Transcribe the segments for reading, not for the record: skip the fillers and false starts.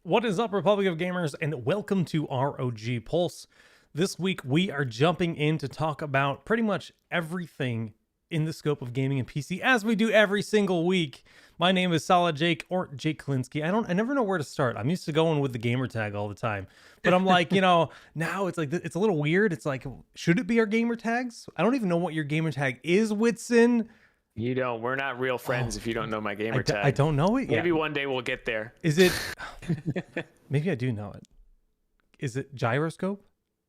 What is up, Republic of Gamers, and welcome to ROG Pulse. This week, we are jumping in to talk about pretty much everything in the scope of gaming and PC, as we do every single week. My name is Solid Jake, or Jake Klinsky. I never know where to start. I'm used to going with the gamer tag all the time, but I'm like, now it's like, it's a little weird. It's like, should it be our gamer tags? I don't even know what your gamer tag is, Whitson. You don't. We're not real friends if you don't know my gamer tag. I don't know it yet. Maybe one day we'll get there. Is it? Maybe I do know it. Is it gyroscope?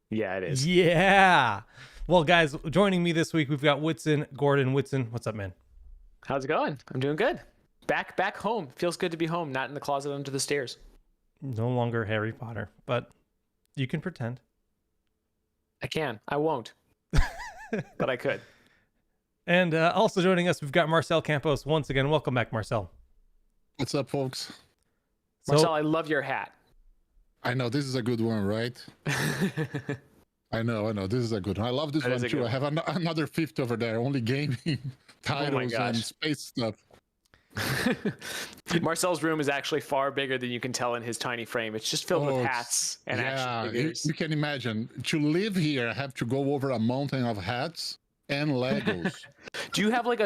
Yeah, it is. Yeah. Well, guys, joining me this week, we've got Whitson, Gordon. Whitson, what's up, man? How's it going? I'm doing good. Back home. Feels good to be home, not in the closet under the stairs. No longer Harry Potter, but you can pretend. I can. I won't. But I could. And also joining us, we've got Marcel Campos. Once again, welcome back, Marcel. What's up, folks? Marcel, I love your hat. I know this is a good one, right? I know. This is a good one. I love this one too. I have another 50 over there, only gaming titles and space stuff. Marcel's room is actually far bigger than you can tell in his tiny frame. It's just filled with hats and action figures. You can imagine. To live here, I have to go over a mountain of hats and Legos. Do you have like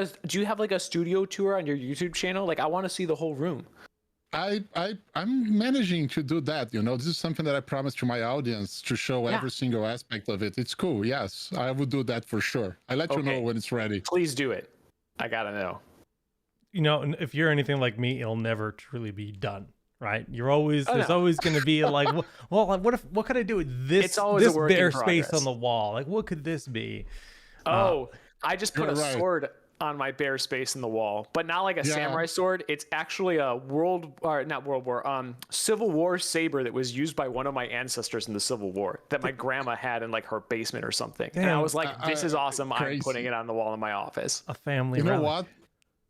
a studio tour on your YouTube channel? Like, I want to see the whole room. I'm managing to do that. This is something that I promised to my audience to show every single aspect of it. It's cool. Yes, I would do that for sure. I'll let you know when it's ready. Please do it. I gotta know. If you're anything like me, it'll never truly be done. Right? You're always there's always going to be like, what could I do with this? It's always this a work bare in progress. space on the wall. Like, what could this be? I just put a sword on my bare space in the wall, but not like a samurai sword. It's actually a Civil War saber that was used by one of my ancestors in the Civil War that my grandma had in like her basement or something. Damn. And I was like, this is awesome. Crazy. I'm putting it on the wall in my office. A family. You know what?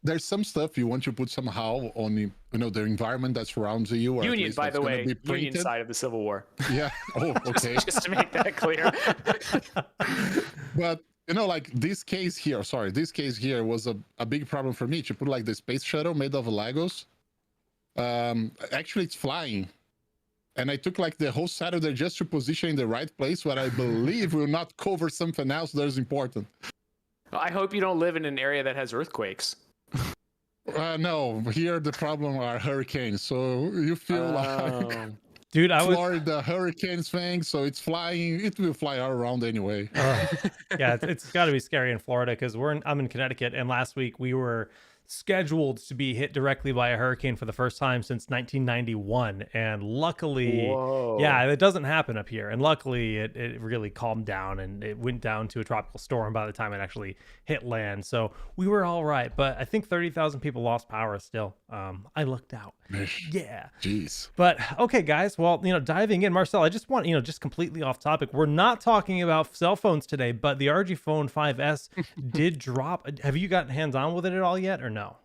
There's some stuff you want to put somehow on the environment that surrounds you. Or Union, by the way, Union side of the Civil War. Yeah. Oh, okay. just to make that clear. But like this case here was a big problem for me to put like the space shuttle made of Legos. Actually, it's flying. And I took like the whole Saturday just to position in the right place, what I believe will not cover something else that is important. I hope you don't live in an area that has earthquakes. No, here the problem are hurricanes. So you feel like... Dude, Florida hurricanes thing, so it's flying. It will fly all around anyway. Yeah, it's got to be scary in Florida because I'm in Connecticut, and last week we were scheduled to be hit directly by a hurricane for the first time since 1991, and luckily, it doesn't happen up here. And luckily, it really calmed down and it went down to a tropical storm by the time it actually hit land. So we were all right, but I think 30,000 people lost power still. I lucked out. Yeah. Jeez. But okay, guys. Well, diving in, Marcel, I just want, just completely off topic. We're not talking about cell phones today, but the ROG Phone 5S did drop. Have you gotten hands-on with it at all yet, or no?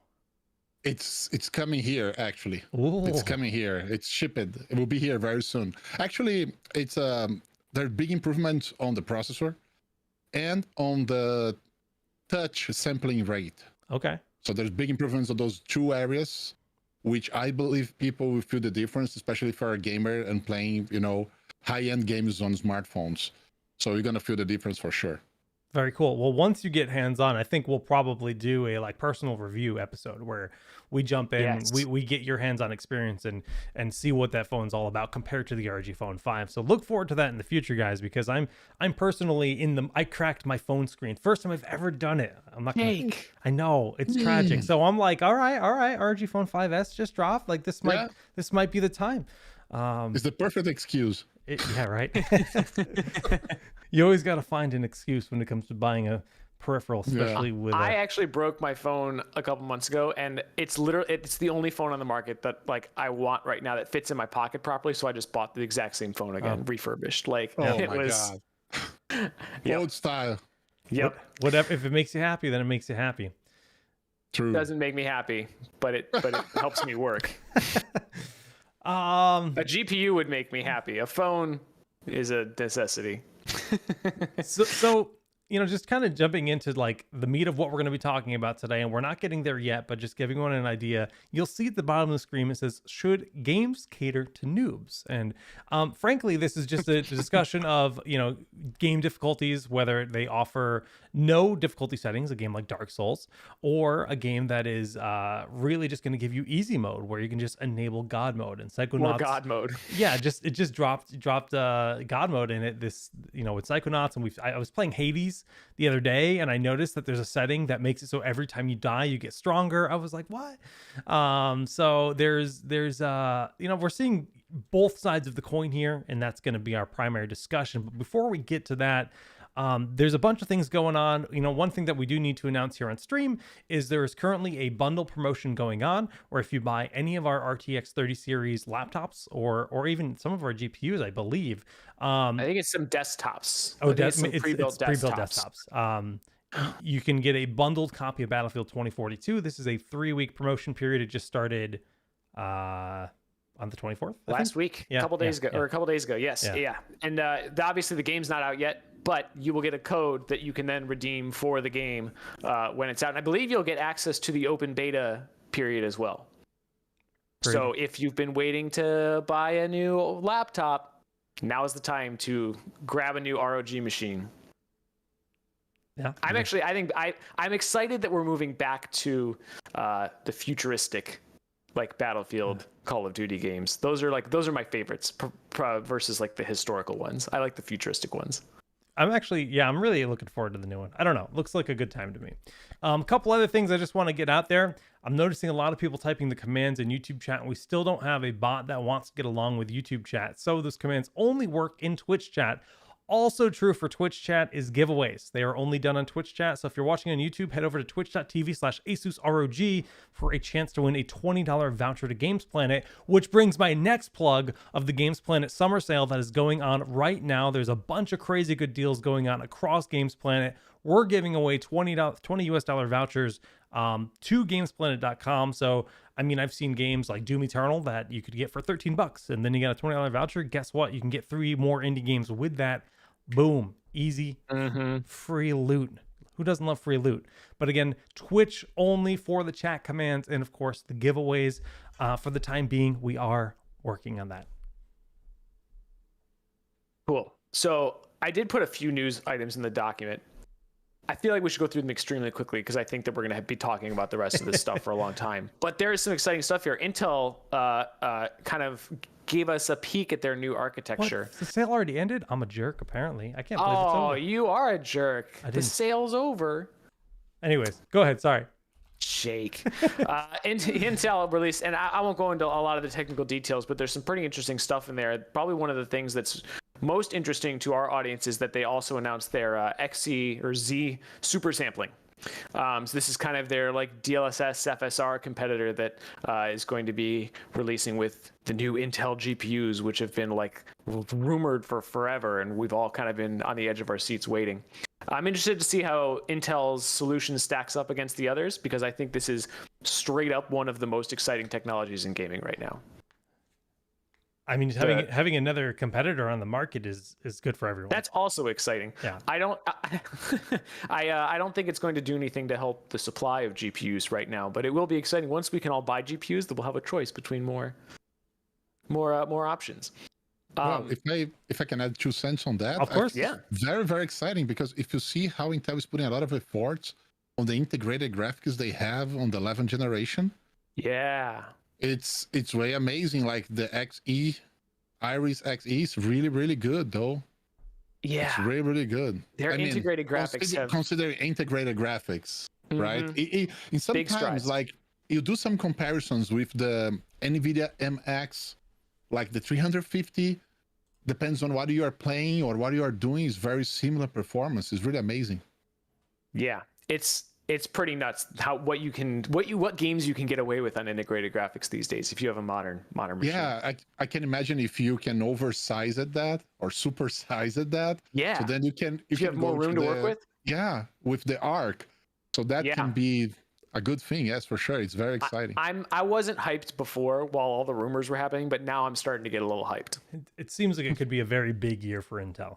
It's coming here, actually. Ooh. It's coming here. It's shipped. It will be here very soon. Actually, it's there's big improvements on the processor and on the touch sampling rate. Okay. So there's big improvements on those two areas, which I believe people will feel the difference, especially for a gamer and playing, high-end games on smartphones. So you're gonna feel the difference for sure. Very cool. Well, once you get hands-on, I think we'll probably do a personal review episode where we jump in, we get your hands-on experience and see what that phone's all about compared to the ROG Phone 5. So look forward to that in the future, guys, because I'm personally I cracked my phone screen. First time I've ever done it. I'm not gonna, I know it's tragic. So I'm like, all right, ROG Phone 5S just dropped. Like this might be the time. It's the perfect excuse. Yeah, right. You always got to find an excuse when it comes to buying a peripheral, especially with. I actually broke my phone a couple months ago, and it's the only phone on the market that I want right now that fits in my pocket properly. So I just bought the exact same phone again, refurbished. God. Old style. Yep. Whatever. If it makes you happy, then it makes you happy. True. It doesn't make me happy, but it helps me work. A GPU would make me happy. A phone is a necessity. So just kind of jumping into like the meat of what we're going to be talking about today, and we're not getting there yet, but just giving one an idea. You'll see at the bottom of the screen it says, "Should games cater to noobs?" And frankly, this is just a discussion of game difficulties, whether they offer no difficulty settings, a game like Dark Souls, or a game that is really just going to give you easy mode, where you can just enable God mode. And Psychonauts, or God mode. Yeah, it just dropped God mode in it. This with Psychonauts, and I was playing Hades the other day, and I noticed that there's a setting that makes it so every time you die you get stronger. I was like, what? So there's we're seeing both sides of the coin here, and that's going to be our primary discussion. But before we get to that, there's a bunch of things going on. One thing that we do need to announce here on stream is there is currently a bundle promotion going on, where if you buy any of our RTX 30 series laptops or even some of our GPUs, I believe. I think it's some desktops. Oh, it's pre-built desktops. You can get a bundled copy of Battlefield 2042. This is a 3-week promotion period. It just started on the 24th last week, a couple days ago. Yes. Yeah. And obviously the game's not out yet, but you will get a code that you can then redeem for the game when it's out. And I believe you'll get access to the open beta period as well. So if you've been waiting to buy a new laptop, now is the time to grab a new ROG machine. Yeah. I'm excited that we're moving back to the futuristic, like Battlefield, Call of Duty games. Those are my favorites versus like the historical ones. I like the futuristic ones. I'm really looking forward to the new one. I don't know. Looks like a good time to me. A couple other things I just want to get out there. I'm noticing a lot of people typing the commands in YouTube chat, and we still don't have a bot that wants to get along with YouTube chat. So those commands only work in Twitch chat. Also true for Twitch chat is giveaways. They are only done on Twitch chat. So if you're watching on YouTube, head over to twitch.tv/AsusROG for a chance to win a $20 voucher to Games Planet, which brings my next plug of the Games Planet summer sale that is going on right now. There's a bunch of crazy good deals going on across Games Planet. We're giving away $20 US vouchers to gamesplanet.com. So, I've seen games like Doom Eternal that you could get for $13, and then you get a $20 voucher. Guess what? You can get 3 more indie games with that. Boom. Easy. Free loot. Who doesn't love free loot? But again, Twitch only for the chat commands, and of course the giveaways. For the time being, we are working on that. Cool. So I did put a few news items in the document. I feel like we should go through them extremely quickly because I think that we're going to be talking about the rest of this stuff for a long time. But there is some exciting stuff here. Intel kind of gave us a peek at their new architecture. What? The sale already ended? I'm a jerk, apparently. I can't believe it's over. Oh, you are a jerk. The sale's over. Anyways, go ahead. Sorry. Shake. Intel released, and I won't go into a lot of the technical details, but there's some pretty interesting stuff in there. Probably one of the things that's most interesting to our audience is that they also announced their XC or Z super sampling. So this is kind of their like DLSS FSR competitor that is going to be releasing with the new Intel GPUs, which have been like rumored for forever, and we've all kind of been on the edge of our seats waiting. I'm interested to see how Intel's solution stacks up against the others, because I think this is straight up one of the most exciting technologies in gaming right now. Having another competitor on the market is good for everyone. That's also exciting. Yeah. I don't think it's going to do anything to help the supply of GPUs right now, but it will be exciting once we can all buy GPUs. That we'll have a choice between more options. Well, if I can add 2 cents on that, of course, yeah. Very, very exciting, because if you see how Intel is putting a lot of efforts on the integrated graphics they have on the 11th generation, yeah, it's way amazing. Like the Iris Xe is really, really good, though. Yeah, it's really, really good. Their integrated graphics considering integrated graphics, right? In sometimes, like you do some comparisons with the NVIDIA MX, like the 350, depends on what you are playing or what you are doing, is very similar performance. It's really amazing. Yeah, it's pretty nuts what games you can get away with on integrated graphics these days if you have a modern machine. Yeah, I can imagine if you can oversize it that or supersize it that. Yeah. So then you can have more room to work with. Yeah, with the ARC. So that can be a good thing. Yes, for sure. It's very exciting. I wasn't hyped before while all the rumors were happening, but now I'm starting to get a little hyped. It seems like it could be a very big year for Intel.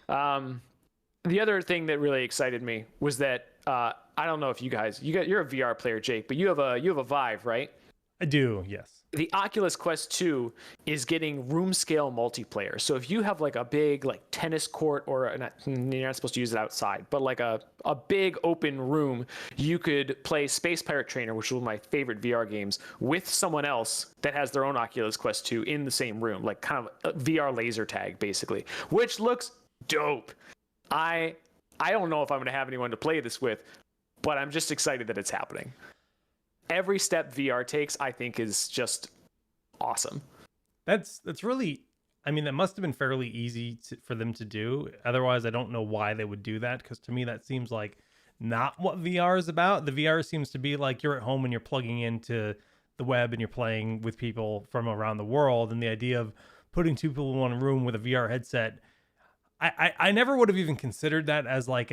The other thing that really excited me was that I don't know if you're a VR player, Jake, but you have a Vive, right? I do, yes. The Oculus Quest 2 is getting room scale multiplayer. So if you have like a big like tennis court, or you're not supposed to use it outside, but like a big open room, you could play Space Pirate Trainer, which is one of my favorite VR games, with someone else that has their own Oculus Quest 2 in the same room, like kind of a VR laser tag basically, which looks dope. I don't know if I'm going to have anyone to play this with, but I'm just excited that it's happening. Every step VR takes, I think, is just awesome. That's really, I mean, that must have been fairly easy for them to do. Otherwise, I don't know why they would do that, because to me, that seems like not what VR is about. The VR seems to be like you're at home and you're plugging into the web and you're playing with people from around the world. And the idea of putting two people in one room with a VR headset, I never would have even considered that as like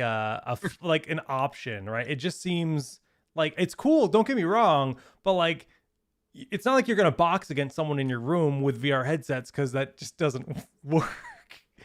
like an option, right? It just seems like it's cool, don't get me wrong, but like it's not like you're gonna box against someone in your room with VR headsets, because that just doesn't work.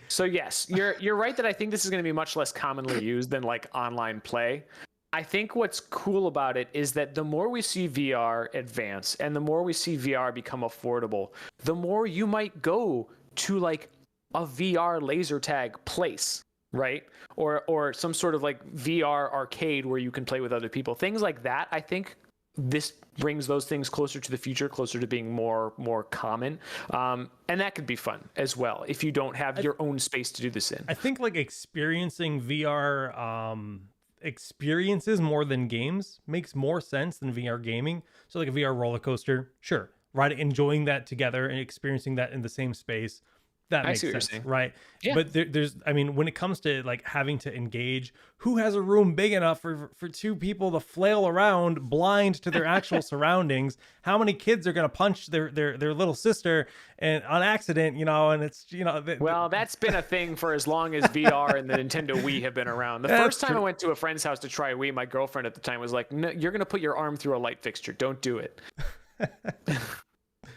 So yes, you're right that I think this is going to be much less commonly used than like online play. I think what's cool about it is that the more we see VR advance and the more we see VR become affordable, the more you might go to like a VR laser tag place, right? Or some sort of like VR arcade where you can play with other people. Things like that, I think this brings those things closer to the future, closer to being more common. And that could be fun as well if you don't have your own space to do this in. I think like experiencing VR experiences more than games makes more sense than VR gaming. So like a VR roller coaster, sure, right? Enjoying that together and experiencing that in the same space. That makes sense, right? Yeah. But there's, I mean, when it comes to like having to engage, who has a room big enough for two people to flail around blind to their actual surroundings? How many kids are going to punch their little sister and on accident, you know? And it's, you know, well, that's been a thing for as long as VR and the Nintendo Wii have been around. The first time I went to a friend's house to try a Wii, my girlfriend at the time was like, "No, you're going to put your arm through a light fixture. Don't do it."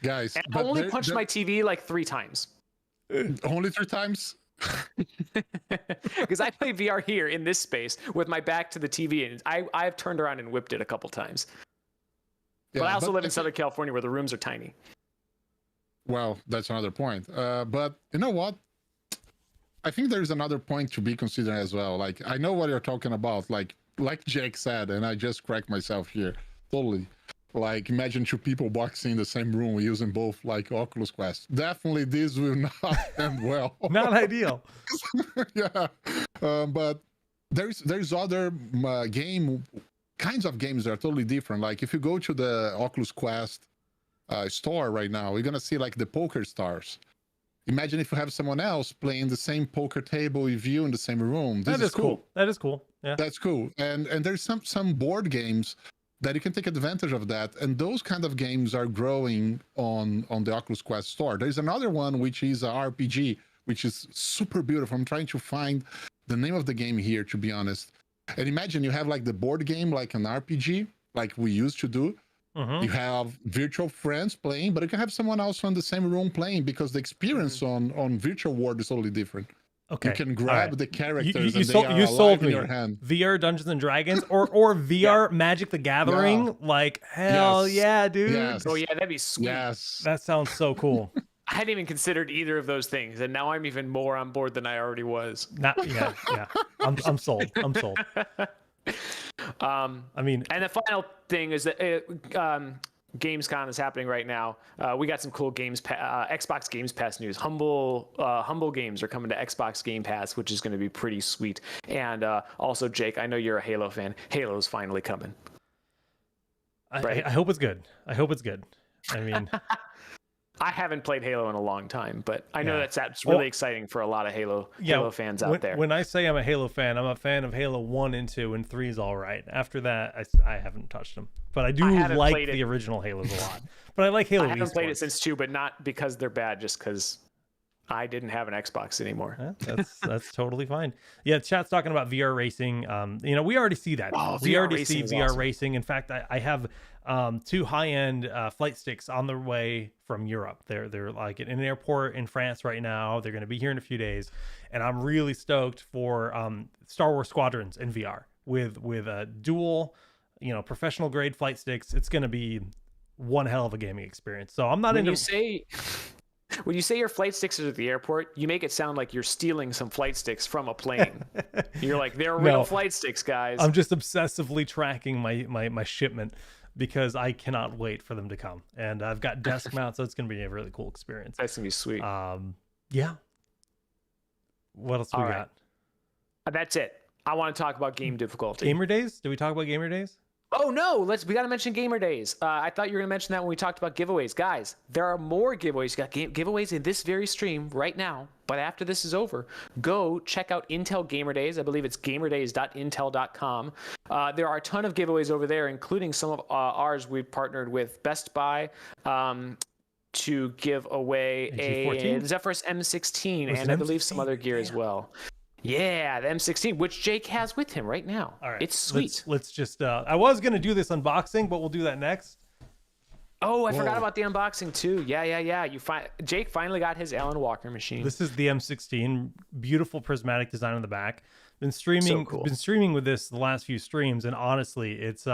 Guys, and I only punched my TV like 3 times. Only 3 times? Because I play VR here in this space with my back to the TV, and I've turned around and whipped it a couple times. Yeah, but I also live in Southern California where the rooms are tiny. Well, that's another point. But you know what? I think there's another point to be considered as well. Like, I know what you're talking about. Like Jake said, and I just cracked myself here. Totally. Like, imagine 2 people boxing in the same room using both like Oculus Quest. Definitely this will not end well. Not ideal. Yeah. But there's other kinds of games that are totally different. Like if you go to the Oculus Quest store right now, you're going to see like the poker stars. Imagine if you have someone else playing the same poker table with you in the same room. This is cool. That is cool. Yeah. That's cool. And there's some board games that you can take advantage of that. And those kind of games are growing on the Oculus Quest store. There's another one, which is a RPG, which is super beautiful. I'm trying to find the name of the game here, to be honest. And imagine you have like the board game, like an RPG, like we used to do. Mm-hmm. You have virtual friends playing, but you can have someone else in the same room playing, because the experience on virtual world is totally different. Okay. You can grab the characters and they are alive in your hand. VR Dungeons and Dragons or VR Magic the Gathering. Yeah. Like, hell yeah, dude. Yes. Oh yeah, that'd be sweet. Yes. That sounds so cool. I hadn't even considered either of those things, and now I'm even more on board than I already was. Yeah. I'm sold. I'm sold. I mean, and the final thing is that Gamescom is happening right now. We got some cool Xbox Games Pass news. Humble Games are coming to Xbox Game Pass, which is going to be pretty sweet. And also, Jake, I know you're a Halo fan. Halo's finally coming. I hope it's good. I hope it's good. I mean, I haven't played Halo in a long time, but I know that's really exciting for a lot of Halo fans out there. When I say I'm a Halo fan, I'm a fan of Halo 1 and 2, and 3 is all right. After that, I haven't touched them. But I do like the original Halos a lot. But I like Halo. I haven't played it since 2, but not because they're bad, just because I didn't have an Xbox anymore. Yeah, that's totally fine. Yeah, chat's talking about VR racing. We already see that. Oh, we VR already see racing is VR awesome. racing. In fact, I have 2 high-end flight sticks on their way from Europe. They're like in an airport in France right now. They're going to be here in a few days, and I'm really stoked for Star Wars Squadrons in VR with a dual, professional grade flight sticks. It's going to be one hell of a gaming experience. So I'm not When you say your flight sticks are at the airport, you make it sound like you're stealing some flight sticks from a plane. You're like, they're real flight sticks, guys. I'm just obsessively tracking my shipment because I cannot wait for them to come. And I've got desk mounts, so it's going to be a really cool experience. That's going to be sweet. Yeah. What else we got? That's it. I want to talk about game difficulty. Gamer Days? Did we talk about Gamer Days? Oh no, we got to mention Gamer Days. I thought you were going to mention that when we talked about giveaways. Guys, there are more giveaways. You got giveaways in this very stream right now, but after this is over, go check out Intel Gamer Days. I believe it's gamerdays.intel.com. There are a ton of giveaways over there, including some of ours. We've partnered with Best Buy to give away a Zephyrus M16 and I believe some other gear as well. Yeah, the M16, which Jake has with him right now. All right, it's sweet. Let's just. I was gonna do this unboxing, but we'll do that next. Oh, I forgot about the unboxing too. Yeah. Jake finally got his Alan Walker machine. This is the M16, beautiful prismatic design on the back. Been streaming with this the last few streams, and honestly, it's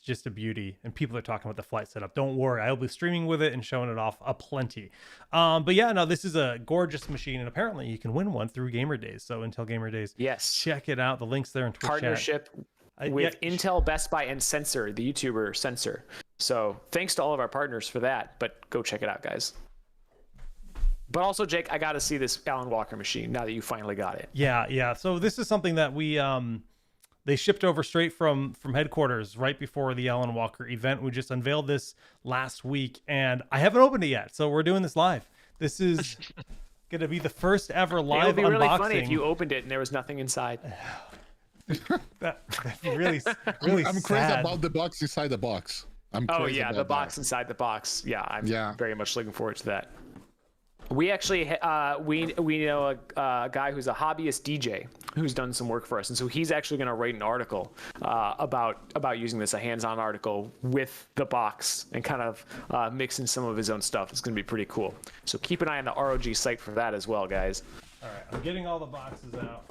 just a beauty. And people are talking about the flight setup. Don't worry, I'll be streaming with it and showing it off aplenty. But yeah, no, this is a gorgeous machine, and apparently you can win one through Gamer Days. So Intel Gamer Days, yes, check it out. The link's there in Twitch partnership with Intel, Best Buy, and Sensor, the YouTuber Sensor. So thanks to all of our partners for that. But go check it out, guys. But also, Jake, I got to see this Alan Walker machine now that you finally got it. Yeah. So this is something that we they shipped over straight from headquarters right before the Alan Walker event. We just unveiled this last week, and I haven't opened it yet, so we're doing this live. This is going to be the first ever live unboxing. It would be really funny if you opened it and there was nothing inside. That's really I'm crazy about the box inside the box. The box inside the box. Yeah, I'm very much looking forward to that. We actually we know a guy who's a hobbyist DJ who's done some work for us, and so he's actually going to write an article about using this, a hands-on article with the box, and kind of mix in some of his own stuff. It's going to be pretty cool. So keep an eye on the ROG site for that as well, guys. All right, I'm getting all the boxes out.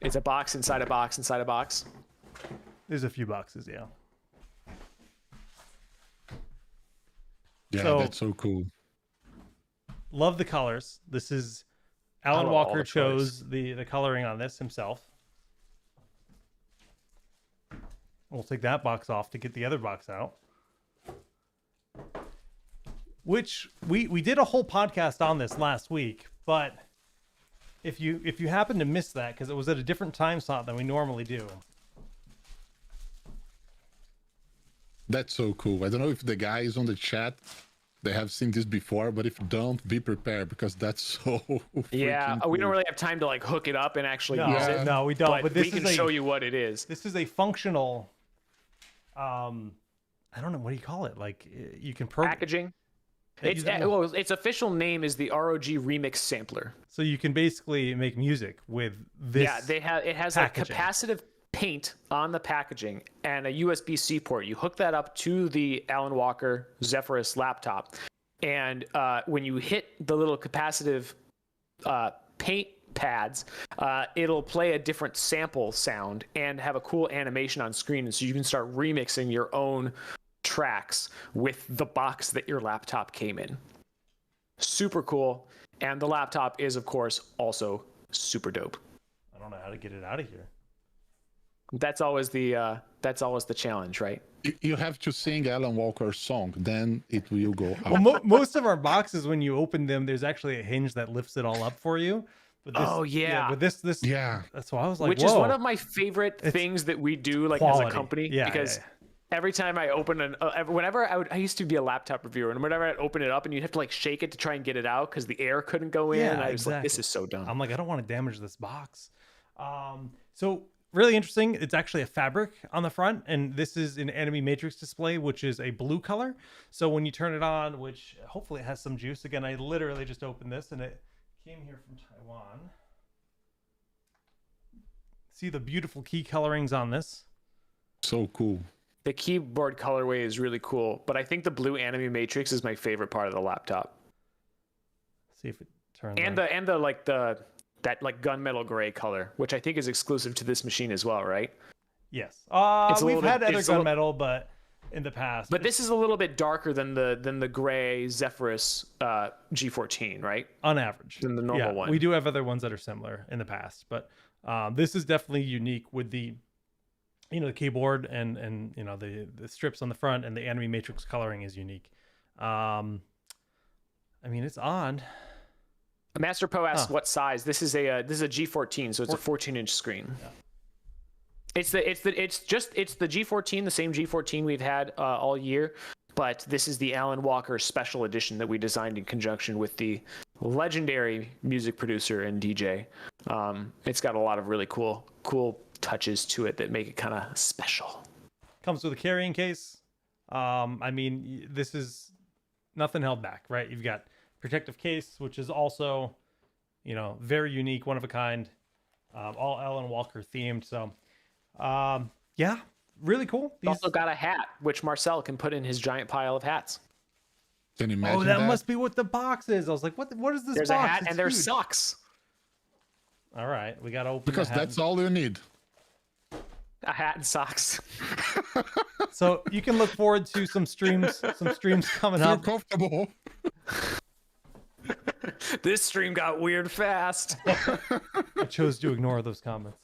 It's a box inside a box inside a box. There's a few boxes, yeah. Yeah, that's so cool. Love the colors. This is Alan Walker chose the coloring on this himself. We'll take that box off to get the other box out. Which we did a whole podcast on this last week, but if you happen to miss that because it was at a different time slot than we normally do. That's so cool. I don't know if the guys on the chat, they have seen this before, but if don't, be prepared because that's so yeah, cool. We don't really have time to like hook it up and actually use it. No, we don't. But this we can show you what it is. This is a functional, I don't know, what do you call it? Like you can packaging. Its official name is the ROG Remix Sampler. So you can basically make music with this. Yeah, it has packaging. A capacitive paint on the packaging and a USB-C port. You hook that up to the Alan Walker Zephyrus laptop, and when you hit the little capacitive paint pads, it'll play a different sample sound and have a cool animation on screen, and so you can start remixing your own tracks with the box that your laptop came in. Super cool. And the laptop is, of course, also super dope. I don't know how to get it out of here. That's always the challenge, right? You have to sing Alan Walker's song, then it will go out. Well, most of our boxes, when you open them, there's actually a hinge that lifts it all up for you. But this, but this, that's why I was like, which is one of my favorite things that we do, like quality. As a company, because every time I open whenever I used to be a laptop reviewer, and whenever I'd open it up, and you'd have to like shake it to try and get it out because the air couldn't go in. And I was like, this is so dumb. I'm like, I don't want to damage this box. So really interesting. It's actually a fabric on the front, and this is an enemy matrix display, which is a blue color. So when you turn it on, which hopefully it has some juice. Again, I literally just opened this, and it came here from Taiwan. See the beautiful key colorings on this. So cool. The keyboard colorway is really cool, but I think the blue anime matrix is my favorite part of the laptop. See if it turns and on. That like gunmetal gray color, which I think is exclusive to this machine as well, right? Yes. We've had other gunmetal, but in the past. But this is a little bit darker than the gray Zephyrus G14, right? On average. Than the normal one. We do have other ones that are similar in the past, but this is definitely unique with the the keyboard and the strips on the front, and the anime matrix coloring is unique. I mean, it's on. Master Poe asks what size. This is a G14, so it's a 14-inch screen. Yeah. It's the G14, the same G14 we've had all year, but this is the Alan Walker special edition that we designed in conjunction with the legendary music producer and DJ. It's got a lot of really cool touches to it that make it kind of special. Comes with a carrying case. I mean, this is nothing held back, right? You've got protective case, which is also, very unique, one of a kind, all Alan Walker themed. So, yeah, really cool. He's also got a hat, which Marcel can put in his giant pile of hats. Can you imagine that must be what the box is. I was like, what is this There's box? a hat, it's and there's huge. socks. All right, we got to open because that's all you need. A hat and socks. So you can look forward to some streams coming Feel up. comfortable. This stream got weird fast. I chose to ignore those comments.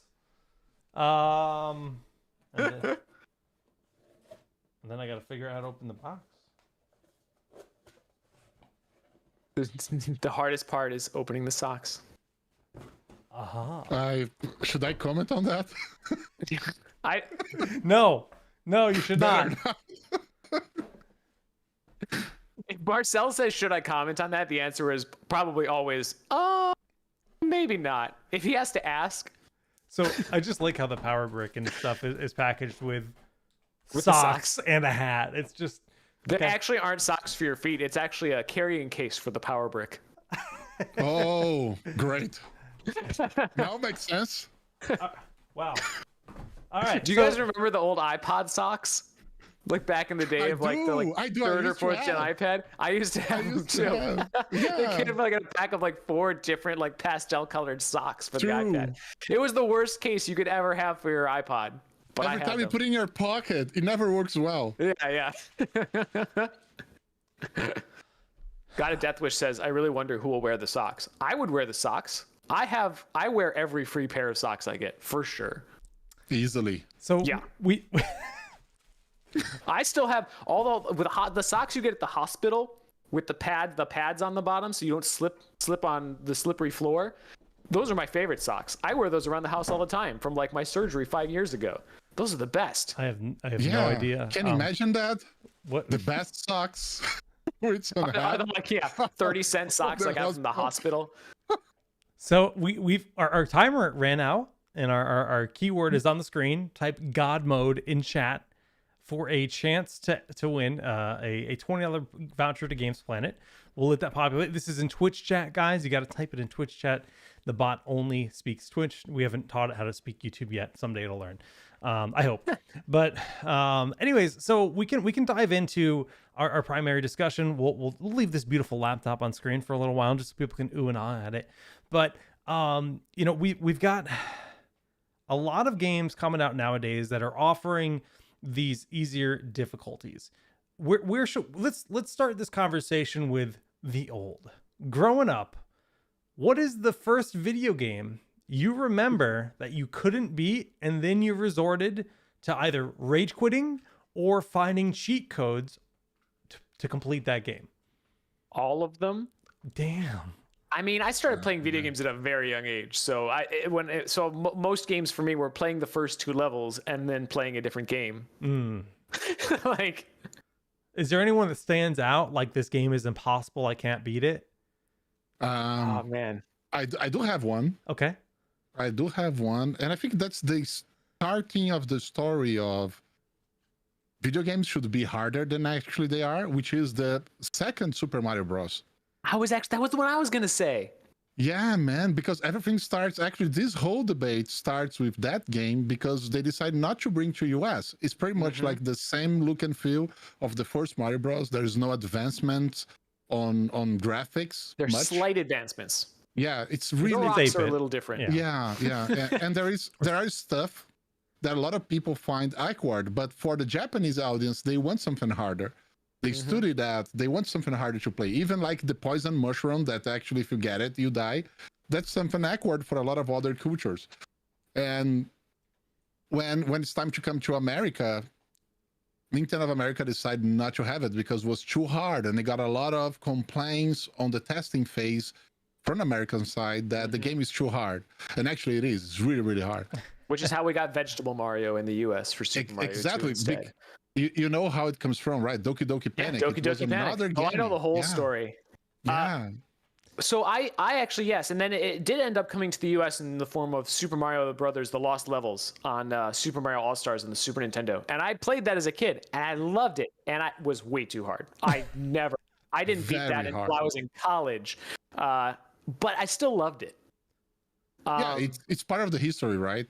And then I got to figure out how to open the box. The hardest part is opening the socks. Should I comment on that? No, you should not. If Marcel says, should I comment on that? The answer is probably always, maybe not. If he has to ask. So I just like how the power brick and stuff is packaged with the socks and a hat. It's just... There actually aren't socks for your feet. It's actually a carrying case for the power brick. Oh, great. Now it makes sense. Wow. All right. Do you guys remember the old iPod socks? Like back in the day of the third or fourth gen iPad? I used to have them too. They came in like a pack of like 4 different like pastel colored socks for the iPad. It was the worst case you could ever have for your iPod. But every time you put it in your pocket, it never works well. Yeah. God of Deathwish says, I really wonder who will wear the socks. I would wear the socks. I wear every free pair of socks I get, for sure. Easily. So yeah. we I still have with the socks you get at the hospital with the pads on the bottom so you don't slip on the slippery floor. Those are my favorite socks. I wear those around the house all the time from like my surgery 5 years ago. Those are the best. I have no idea. Can you imagine that? What the best socks? Are like 30-cent socks I got from the hospital. So our timer ran out, and our keyword is on the screen. Type God mode in chat for a chance to win a $20 voucher to Games Planet. We'll let that populate. This is in Twitch chat, guys. You got to type it in Twitch chat. The bot only speaks Twitch. We haven't taught it how to speak YouTube yet. Someday it'll learn. I hope. But anyways, so we can dive into our primary discussion. We'll leave this beautiful laptop on screen for a little while, just so people can ooh and ah at it. But we've got a lot of games coming out nowadays that are offering these easier difficulties. Let's start this conversation with the old. Growing up, what is the first video game you remember that you couldn't beat, and then you resorted to either rage quitting or finding cheat codes to complete that game? All of them? Damn. I mean, I started playing video games at a very young age. So most games for me were playing the first 2 levels and then playing a different game. Like, is there anyone that stands out like this game is impossible, I can't beat it? Oh man, I do have one. Okay. I do have one, and I think that's the starting of the story of video games should be harder than actually they are, which is the second Super Mario Bros. That was the one I was gonna say. Yeah, man, because everything starts, actually, this whole debate starts with that game because they decided not to bring to US. It's pretty much like the same look and feel of the first Mario Bros. There is no advancement on graphics. There's slight advancements. Yeah, it's really... The rocks are a little different. Yeah. And there is stuff that a lot of people find awkward, but for the Japanese audience, they want something harder. They study that. They want something harder to play. Even like the poison mushroom that actually, if you get it, you die. That's something awkward for a lot of other cultures. And when it's time to come to America, Nintendo of America decided not to have it because it was too hard. And they got a lot of complaints on the testing phase from the American side that the game is too hard. And actually it is. It's really, really hard. Which is how we got Vegetable Mario in the US for Super Mario 2 exactly. instead. You know how it comes from, right? Doki Doki Panic. Yeah, Doki Doki Panic. Oh, I know the whole story. Yeah. So I actually, yes. And then it did end up coming to the US in the form of Super Mario Brothers, The Lost Levels on Super Mario All-Stars on the Super Nintendo. And I played that as a kid and I loved it. And it was way too hard. I didn't beat that until I was in college. But I still loved it. Yeah, it's part of the history, right?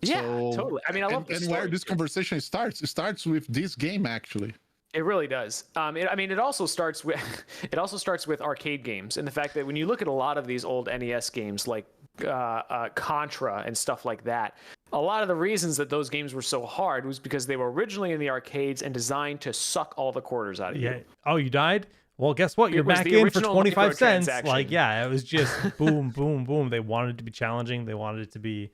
Yeah, totally. I mean, I love the story. Where this conversation starts, it starts with this game, actually. It really does. It also starts with arcade games, and the fact that when you look at a lot of these old NES games like Contra and stuff like that, a lot of the reasons that those games were so hard was because they were originally in the arcades and designed to suck all the quarters out of you. Oh, you died? Well, guess what? You're back in for 25 cents. Like, yeah, it was just boom, boom, boom. They wanted it to be challenging. They wanted it to be,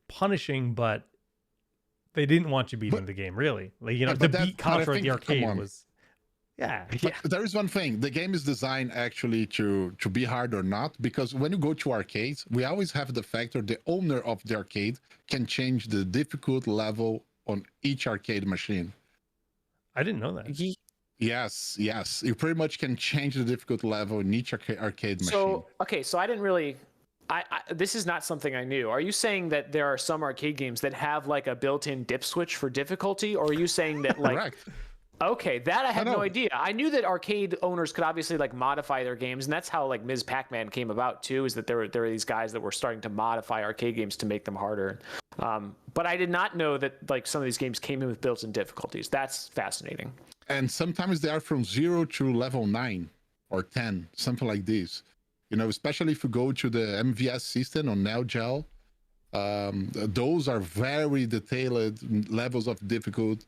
punishing, but they didn't want you beating the game, really. Like, to beat Contra at the arcade was... Yeah. There is one thing. The game is designed actually to be hard or not, because when you go to arcades, we always have the factor the owner of the arcade can change the difficult level on each arcade machine. I didn't know that. Yes. You pretty much can change the difficult level in each arcade machine. So I didn't really... this is not something I knew. Are you saying that there are some arcade games that have like a built-in dip switch for difficulty, or are you saying that like... Correct. Okay, that I had no idea. I knew that arcade owners could obviously like modify their games, and that's how like Ms. Pac-Man came about too. Is that there were these guys that were starting to modify arcade games to make them harder. But I did not know that like some of these games came in with built-in difficulties. That's fascinating. And sometimes they are from 0 to level 9 or 10, something like this. Especially if you go to the MVS system on Neo Geo, those are very detailed levels of difficulty.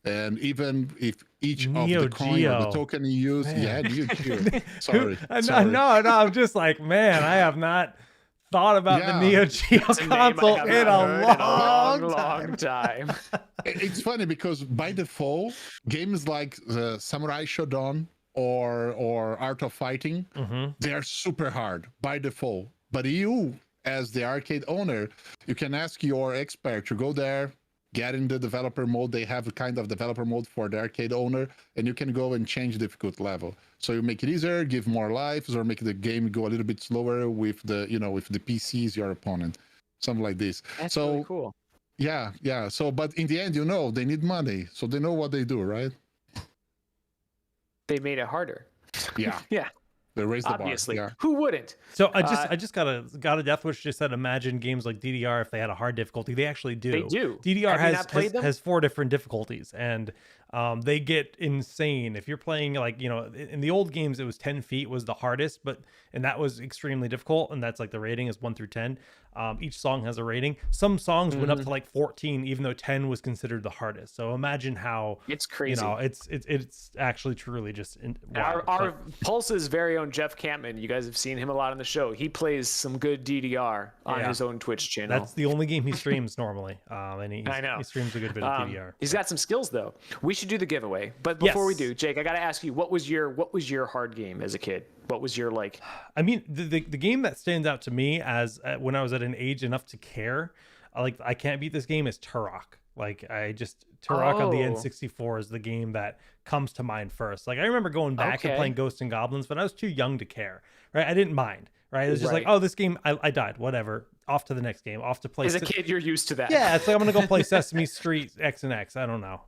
And even if each Neo of the coin or the token you use, Neo Geo. Sorry. No, I'm just like, man, I have not thought about the Neo Geo console in a long time. It's funny because by default, games like Samurai Shodown or Art of Fighting, they are super hard by default. But you, as the arcade owner, you can ask your expert to go there, get in the developer mode. They have a kind of developer mode for the arcade owner, and you can go and change the difficult level. So you make it easier, give more lives, or make the game go a little bit slower with the PCs, your opponent, something like this. That's really cool. Yeah. So, but in the end, they need money, so they know what they do, right? They made it harder. Yeah. Yeah. They raised the bar. Obviously. Yeah. Who wouldn't? So I just got a death wish. Just said, imagine games like DDR if they had a hard difficulty. They actually do. They do. DDR has 4 different difficulties, and they get insane. If you're playing like in the old games, it was 10 feet was the hardest, and that was extremely difficult. And that's like the rating is 1 through 10. Each song has a rating. Some songs went up to like 14, even though 10 was considered the hardest. So imagine how it's crazy. It's actually truly just our Pulse's very own Jeff Campman. You guys have seen him a lot on the show. He plays some good DDR on his own Twitch channel. That's the only game he streams normally. And he streams a good bit of DDR. He's got some skills though. We should do the giveaway. But before we do, Jake, I got to ask you, what was your hard game as a kid? What was your like? I mean, the game that stands out to me as when I was at an age enough to care, I can't beat this game is Turok. Turok on the N64 is the game that comes to mind first. Like I remember going back and playing Ghosts and Goblins, but I was too young to care. Right? I didn't mind. Right? It was just like, oh, this game, I died, whatever. off to the next game, off to play. As a kid, you're used to that. Yeah, it's like I'm gonna go play Sesame Street X and X. I don't know,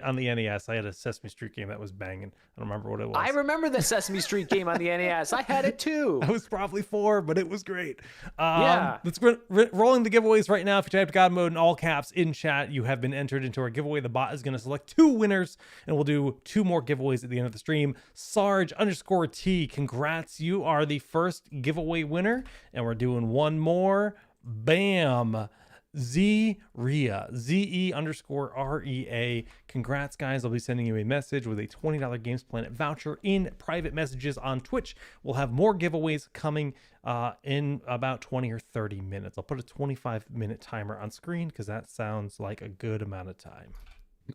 on the NES, I had a Sesame Street game that was banging. I don't remember what it was. I remember the Sesame Street game on the NES. I had it too. I was probably 4, but it was great. Yeah. Let's rolling the giveaways right now. If you type God Mode in all caps in chat, you have been entered into our giveaway. The bot is going to select 2 winners, and we'll do 2 more giveaways at the end of the stream. Sarge_T, congrats. You are the first giveaway winner, and we're doing one more. Bam. Z-Rea, ZE_REA. Congrats, guys. I'll be sending you a message with a $20 Games Planet voucher in private messages on Twitch. We'll have more giveaways coming in about 20 or 30 minutes. I'll put a 25-minute timer on screen because that sounds like a good amount of time.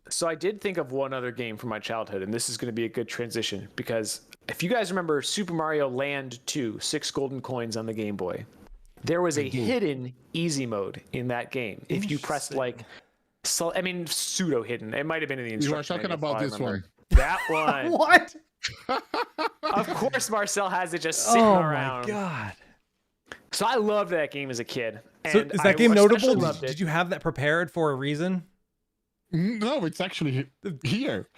So I did think of one other game from my childhood, and this is going to be a good transition because if you guys remember Super Mario Land 2, 6 golden coins on the Game Boy, there was a hidden easy mode in that game. If you pressed pseudo hidden. It might have been in the instruction. You are talking about this one. That one. What? Of course, Marcel has it just sitting around. Oh my god! So I loved that game as a kid. So is that game notable? Did you have that prepared for a reason? No, it's actually here.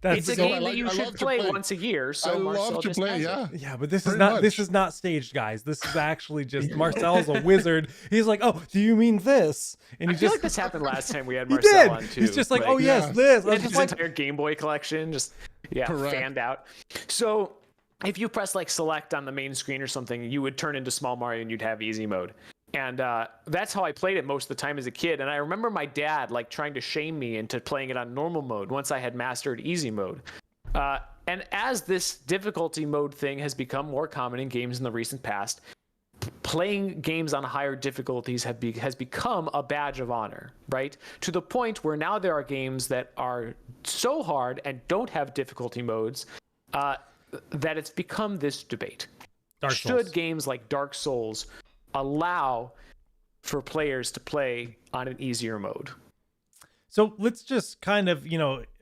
It's a game that you should play once a year. So I Marcel love to play, yeah. But this is not staged, guys. This is actually just Marcel's a wizard. He's like, oh, do you mean this? And I feel like this happened last time we had Marcel on too. He's just like, oh yes, this. His entire Game Boy collection, just fanned out. So if you press like select on the main screen or something, you would turn into Small Mario and you'd have easy mode. And that's how I played it most of the time as a kid. And I remember my dad like trying to shame me into playing it on normal mode once I had mastered easy mode. And as this difficulty mode thing has become more common in games in the recent past, playing games on higher difficulties has become a badge of honor, right? To the point where now there are games that are so hard and don't have difficulty modes that it's become this debate. Should games like Dark Souls allow for players to play on an easier mode? So let's just kind of,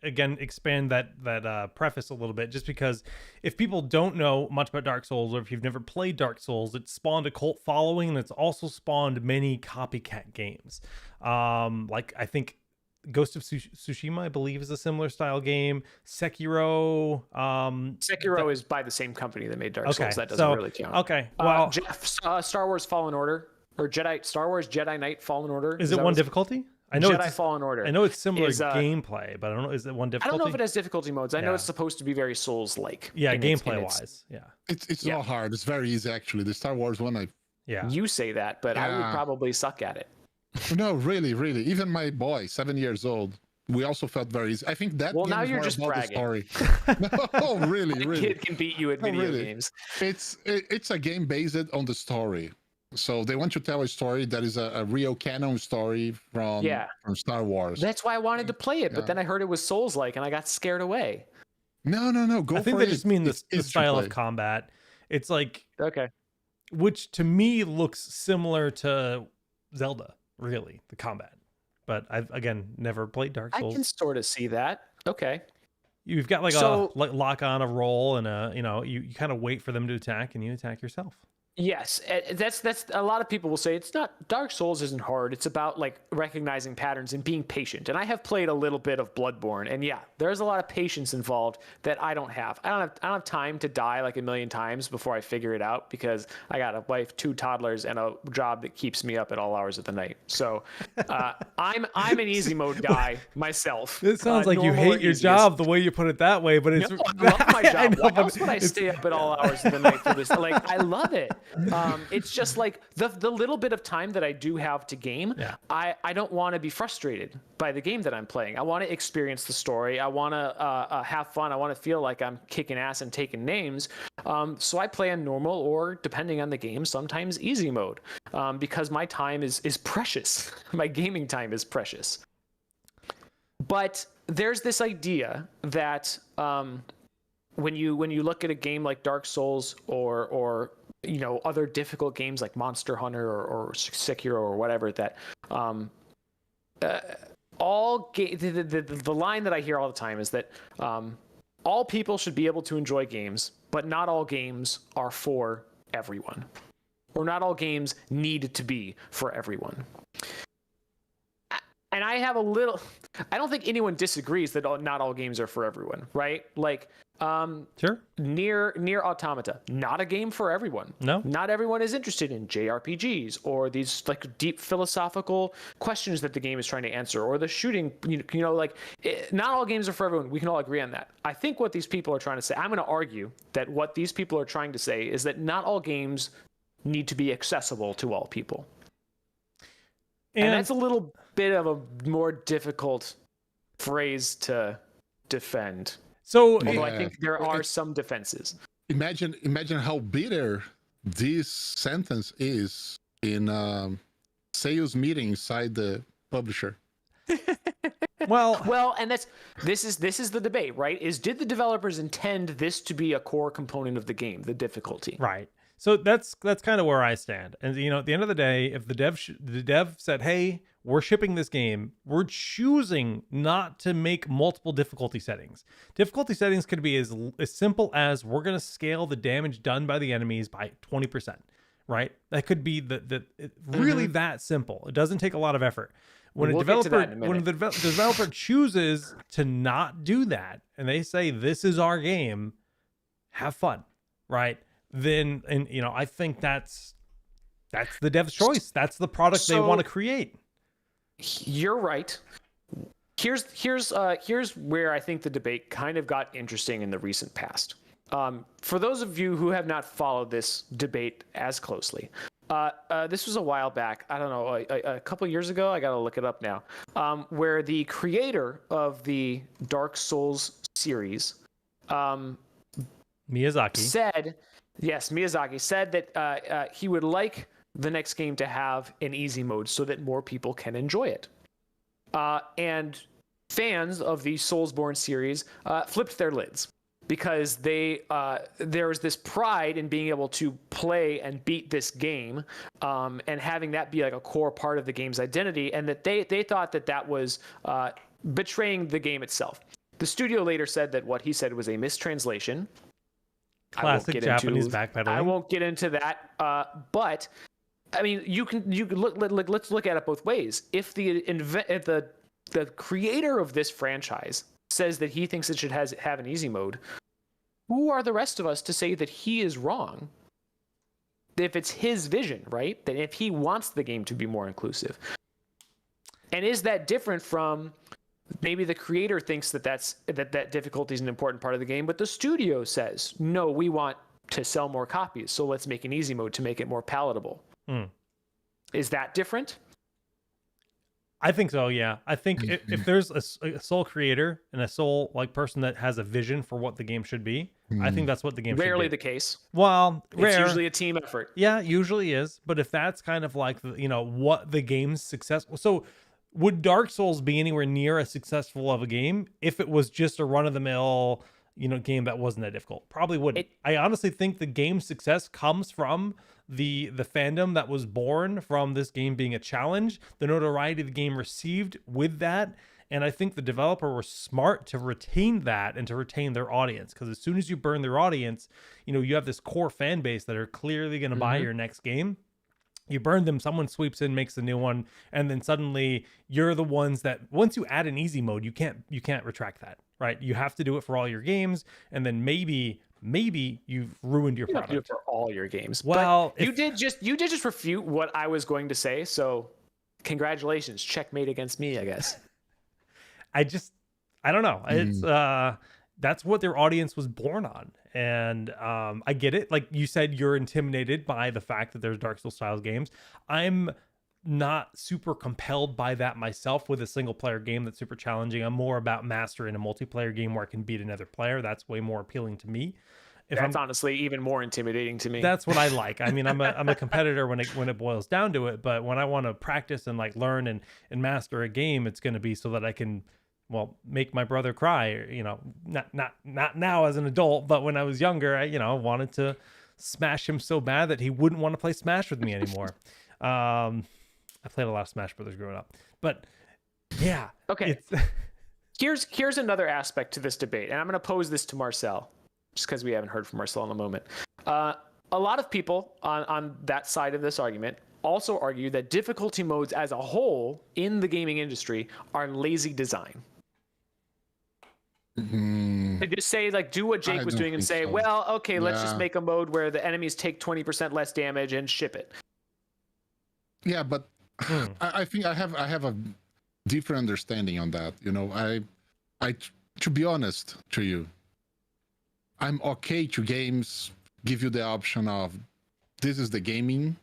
again, expand that preface a little bit, just because if people don't know much about Dark Souls, or if you've never played Dark Souls, it's spawned a cult following, and it's also spawned many copycat games. Like I think Ghost of Tsushima, I believe, is a similar style game. Sekiro. Sekiro is by the same company that made Dark Souls. That doesn't really count. Okay. Well, Jeff, Star Wars Fallen Order or Star Wars Jedi Knight Fallen Order. Is it one difficulty? I know Jedi Fallen Order. I know it's similar gameplay, but I don't know. Is it one difficulty? I don't know if it has difficulty modes. I know it's supposed to be very Souls-like. Yeah, gameplay wise. Yeah. It's not hard. It's very easy actually. The Star Wars one, You say that, but I would probably suck at it. No, really. Even my boy, 7 years old, we also felt very easy. I think that. Well, game now is you're more just about bragging. The story. No, really. Kid can beat you at video games. It's a game based on the story. So they want to tell a story that is a real canon story from Star Wars. That's why I wanted to play it, but then I heard it was Souls-like, and I got scared away. No. Go for it. I think they just mean the style of combat. It's like which to me looks similar to Zelda. Really, the combat, but I've again never played Dark Souls. I can sort of see that. Okay, you've got a lock on a roll, and you kind of wait for them to attack, and you attack yourself. Yes, that's a lot of people will say it's not. Dark Souls isn't hard. It's about like recognizing patterns and being patient. And I have played a little bit of Bloodborne, and there's a lot of patience involved that I don't have. I don't have time to die like a million times before I figure it out, because I got a wife, 2 toddlers, and a job that keeps me up at all hours of the night. So I'm an easy mode guy myself. It sounds like you hate your job the way you put it that way, but it's. No, I love my job. Why else would I stay up at all hours of the night for this? Like, I love it. It's just like the little bit of time that I do have to game. I don't want to be frustrated by the game that I'm playing. I want to experience the story. I want to have fun. I want to feel like I'm kicking ass and taking names. So I play on normal, or depending on the game, sometimes easy mode, because my time is precious. My gaming time is precious. But there's this idea that when you look at a game like Dark Souls or other difficult games like Monster Hunter or Sekiro or whatever, that the line that I hear all the time is that all people should be able to enjoy games, but not all games are for everyone. or not all games need to be for everyone. And I have a little, I don't think anyone disagrees that not all games are for everyone, right? Like, sure. Near Automata, not a game for everyone. No, not everyone is interested in JRPGs or these like deep philosophical questions that the game is trying to answer, or the shooting. Not all games are for everyone. We can all agree on that. I think what these people are trying to say, I'm going to argue that what these people are trying to say is that not all games need to be accessible to all people. And that's a little bit of a more difficult phrase to defend. So, although I think there are some defenses. Imagine how bitter this sentence is in sales meeting inside the publisher. Well, and this is the debate, right? Did the developers intend this to be a core component of the game, the difficulty? Right. So that's kind of where I stand. And at the end of the day, if the dev said, "Hey, we're shipping this game, we're choosing not to make multiple difficulty settings." Difficulty settings could be as simple as we're going to scale the damage done by the enemies by 20%, right? That could be really that simple. It doesn't take a lot of effort. When the developer chooses to not do that and they say, "This is our game, have fun," right? Then, I think that's the dev's choice. That's the product they want to create. You're right. Here's where I think the debate kind of got interesting in the recent past. For those of you who have not followed this debate as closely, this was a while back. I don't know, a couple years ago. I got to look it up now. Where the creator of the Dark Souls series, Miyazaki said that he would like the next game to have an easy mode so that more people can enjoy it. And fans of the Soulsborne series flipped their lids because there was this pride in being able to play and beat this game, and having that be like a core part of the game's identity, and that they thought that was betraying the game itself. The studio later said that what he said was a mistranslation. Classic Japanese backpedaling. I won't get into that, but I mean, you can look. Let's look at it both ways. If the creator of this franchise says that he thinks it should have an easy mode, who are the rest of us to say that he is wrong? If it's his vision, right? That if he wants the game to be more inclusive, and is that different from? Maybe the creator thinks that difficulty is an important part of the game, but the studio says, no, we want to sell more copies, so let's make an easy mode to make it more palatable. Is that different? I think so, yeah. I think if there's a sole creator and a sole person that has a vision for what the game should be, I think that's what the game should be. Rarely the case. Well, it's usually a team effort. Yeah, usually is. But if that's kind of like, what the game's success... So would Dark Souls be anywhere near as successful of a game if it was just a run-of-the-mill, game that wasn't that difficult? Probably wouldn't. I honestly think the game's success comes from the fandom that was born from this game being a challenge, the notoriety the game received with that, and I think the developer was smart to retain that and to retain their audience, because as soon as you burn their audience, you have this core fan base that are clearly going to buy your next game. You burn them, someone sweeps in, makes a new one, and then suddenly you're the ones that, once you add an easy mode, you can't retract that, right? You have to do it for all your games, and then maybe you've ruined your product. You don't do it for all your games. Well, you did just refute what I was going to say, so congratulations, checkmate against me, I guess. I don't know. It's that's what their audience was born on. And I get it. Like you said, you're intimidated by the fact that there's Dark Souls style games. I'm not super compelled by that myself with a single player game that's super challenging. I'm more about mastering a multiplayer game where I can beat another player. That's way more appealing to me. That's honestly even more intimidating to me. That's what I like. I mean, I'm a competitor when it boils down to it, but when I want to practice and learn and master a game, it's going to be so that I can, make my brother cry, not now as an adult, but when I was younger, I wanted to smash him so bad that he wouldn't want to play Smash with me anymore. I played a lot of Smash Brothers growing up, but yeah. Okay. Here's another aspect to this debate, and I'm going to pose this to Marcel, just because we haven't heard from Marcel in a moment. a lot of people on that side of this argument also argue that difficulty modes as a whole in the gaming industry are lazy design. They just say, like, do what Jake was doing and say, well, okay, let's just make a mode where the enemies take 20% less damage and ship it. Yeah, but I think I have a different understanding on that. You know, I to be honest to you, I'm okay to games give you the option of this is the gaming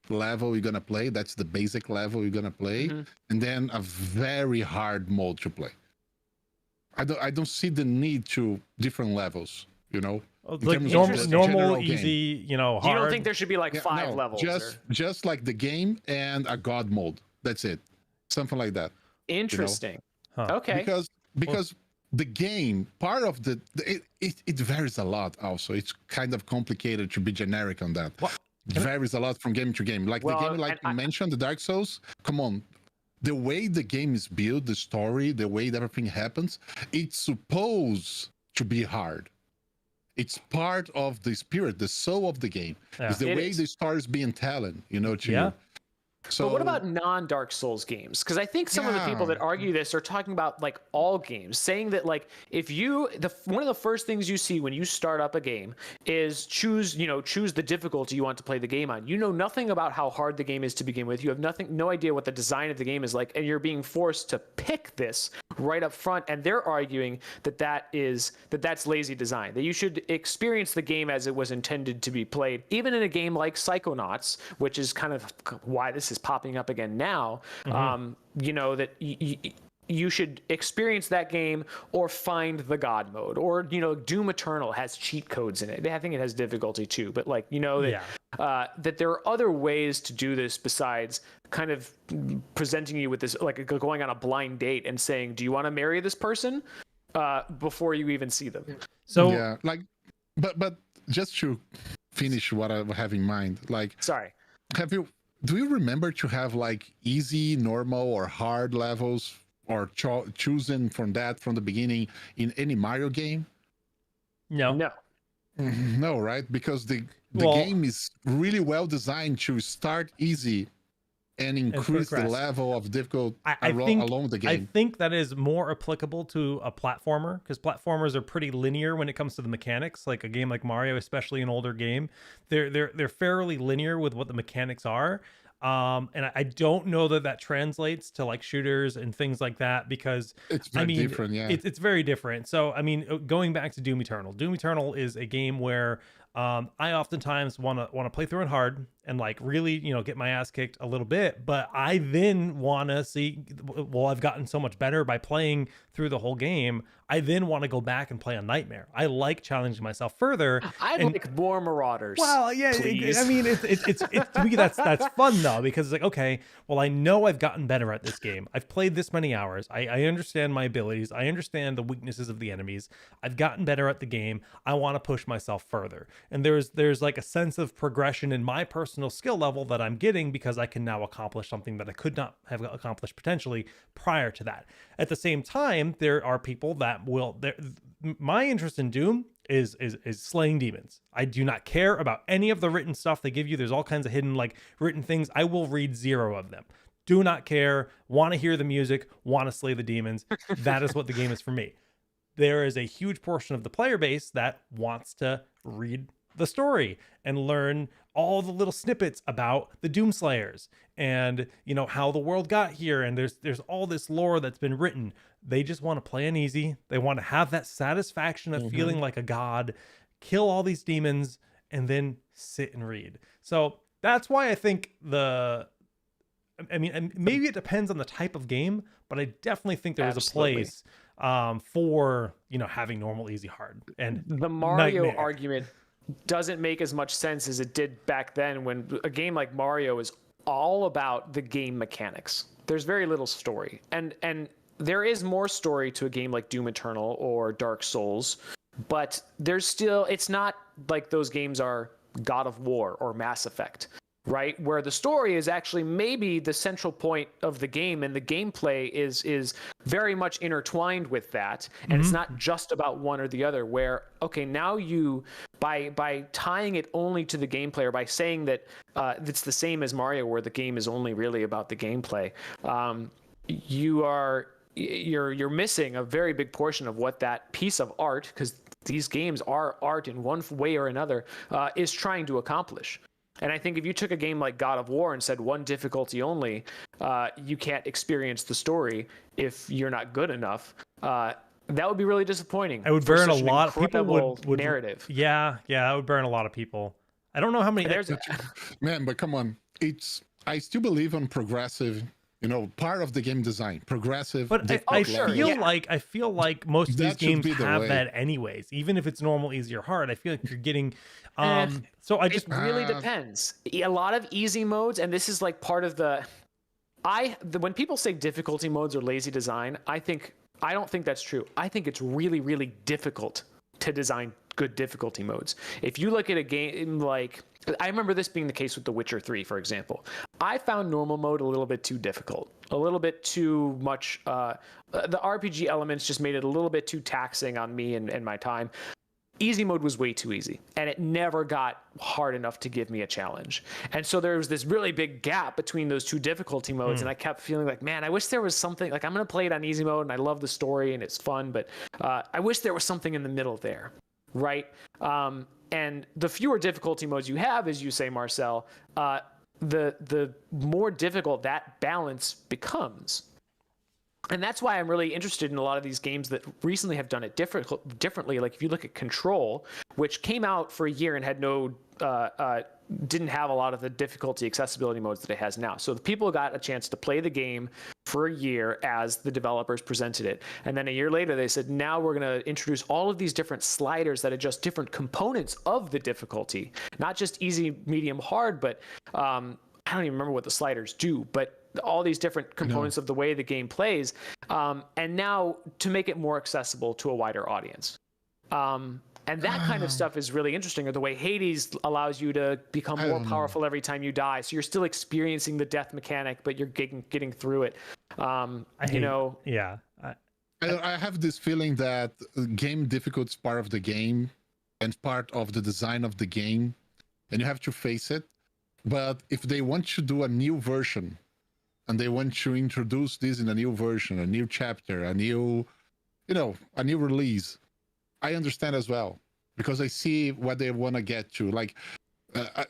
level you're gonna play, that's the basic level you're gonna play, and then a very hard mode to play. I don't see the need to different levels, you know. Like normal, easy, you know, hard. You don't think there should be like 5 levels? Just like the game and a god mode. That's it. Something like that. Interesting. You know? Okay. Because the game, part of it varies a lot also. It's kind of complicated to be generic on that. It varies a lot from game to game. Like the game you mentioned, the Dark Souls, come on. The way the game is built, the story, the way everything happens, it's supposed to be hard. It's part of the spirit, the soul of the game. It's the way the story is being told, you know, to you. So, but what about non-Dark Souls games? Because I think some of the people that argue this are talking about like all games, saying that like if one of the first things you see when you start up a game is choose the difficulty you want to play the game on. You know nothing about how hard the game is to begin with. You have no idea what the design of the game is like, and you're being forced to pick this right up front. And they're arguing that's lazy design. That you should experience the game as it was intended to be played, even in a game like Psychonauts, which is kind of why this is popping up again now. You know, that you should experience that game or find the god mode, or you know, Doom Eternal has cheat codes in it. I think it has difficulty too, but like, you know, that there are other ways to do this besides kind of presenting you with this, like going on a blind date and saying, do you want to marry this person before you even see them? So yeah, like but just to finish what I have in mind, like, sorry, do you remember to have like easy, normal, or hard levels, or choosing from the beginning in any Mario game? No, right? Because the game is really well designed to start easy and increase the level of difficulty along the game. I think that is more applicable to a platformer, because platformers are pretty linear when it comes to the mechanics. Like a game like Mario, especially an older game, they're fairly linear with what the mechanics are. And I don't know that translates to like shooters and things like that, because it's very different. Yeah, it's very different. So I mean, going back to Doom Eternal is a game where I oftentimes want to play through it hard and like really, you know, get my ass kicked a little bit, but I then want to see, well, I've gotten so much better by playing through the whole game. I then want to go back and play a nightmare. I like challenging myself further. Like more Marauders. Well, yeah, I mean, it's to me that's fun though, because it's like, okay, well, I know I've gotten better at this game. I've played this many hours. I understand my abilities. I understand the weaknesses of the enemies. I've gotten better at the game. I want to push myself further. And there's like a sense of progression in my personal skill level that I'm getting, because I can now accomplish something that I could not have accomplished potentially prior to that. At the same time, there are people that my interest in Doom is slaying demons. I do not care about any of the written stuff they give you. There's all kinds of hidden like written things. I will read 0 of them. Do not care. Want to hear the music, want to slay the demons. That is what the game is for me. There is a huge portion of the player base that wants to read the story and learn all the little snippets about the Doomslayers and, you know, how the world got here. And there's all this lore that's been written. They just want to play an easy. They want to have that satisfaction of feeling like a god, kill all these demons, and then sit and read. So that's why I think and maybe it depends on the type of game, but I definitely think there is a place for, you know, having normal, easy, hard. And the Mario argument doesn't make as much sense as it did back then, when a game like Mario is all about the game mechanics. There's very little story, and there is more story to a game like Doom Eternal or Dark Souls, but it's not like those games are God of War or Mass Effect. right? Where the story is actually maybe the central point of the game, and the gameplay is very much intertwined with that, and it's not just about one or the other. Where okay, now you by tying it only to the gameplay, or by saying that it's the same as Mario, where the game is only really about the gameplay, you're missing a very big portion of what that piece of art, because these games are art in one way or another, is trying to accomplish. And I think if you took a game like God of War and said one difficulty only, you can't experience the story if you're not good enough, that would be really disappointing. I would burn a lot of people. Would narrative. Yeah, I would burn a lot of people. I don't know how many. Man, but come on, I still believe on progressive. Part of the game design, progressive. But I feel like most of these games have that anyways. Even if it's normal, easy, or hard, I feel like you're getting. So I just really depends. A lot of easy modes, and this is like part of when people say difficulty modes or lazy design, I don't think that's true. I think it's really, really difficult to design good difficulty modes. If you look at a game like, I remember this being the case with The Witcher 3, for example. I found normal mode a little bit too difficult, a little bit too much. The RPG elements just made it a little bit too taxing on me and my time. Easy mode was way too easy, and it never got hard enough to give me a challenge. And so there was this really big gap between those two difficulty modes, and I kept feeling like, man, I wish there was something, like I'm going to play it on easy mode, and I love the story, and it's fun, but I wish there was something in the middle there, right? And the fewer difficulty modes you have, as you say, Marcel, the more difficult that balance becomes. And that's why I'm really interested in a lot of these games that recently have done it differently. Like if you look at Control, which came out for a year and had didn't have a lot of the difficulty accessibility modes that it has now. So the people got a chance to play the game for a year as the developers presented it. And then a year later, they said, now we're going to introduce all of these different sliders that adjust different components of the difficulty, not just easy, medium, hard, but I don't even remember what the sliders do, but all these different components of the way the game plays, and now to make it more accessible to a wider audience. And that kind of stuff is really interesting, or the way Hades allows you to become more powerful every time you die. So you're still experiencing the death mechanic, but you're getting through it. I have this feeling that game difficulty is part of the game and part of the design of the game, and you have to face it. But if they want to do a new version, and they want to introduce this in a new version, a new chapter, a new release, I understand as well, because I see what they want to get to. Like,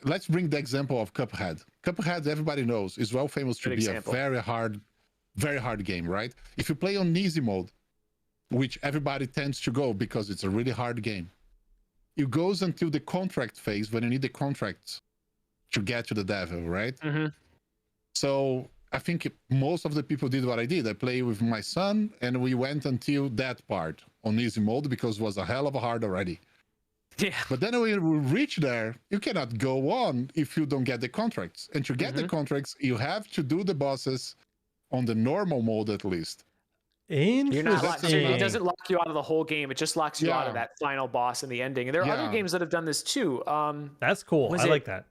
let's bring the example of Cuphead. Cuphead, everybody knows, is well famous to be a very hard game, right? If you play on easy mode, which everybody tends to go because it's a really hard game, it goes until the contract phase when you need the contracts to get to the devil, right? Mm-hmm. So I think most of the people did what I did. I played with my son, and we went until that part on easy mode because it was a hell of a hard already. Yeah. But then when we reach there, you cannot go on if you don't get the contracts. And to get the contracts, you have to do the bosses on the normal mode at least. Interesting. It doesn't lock you out of the whole game. It just locks you out of that final boss and the ending. And there are other games that have done this too. That's cool. I like that.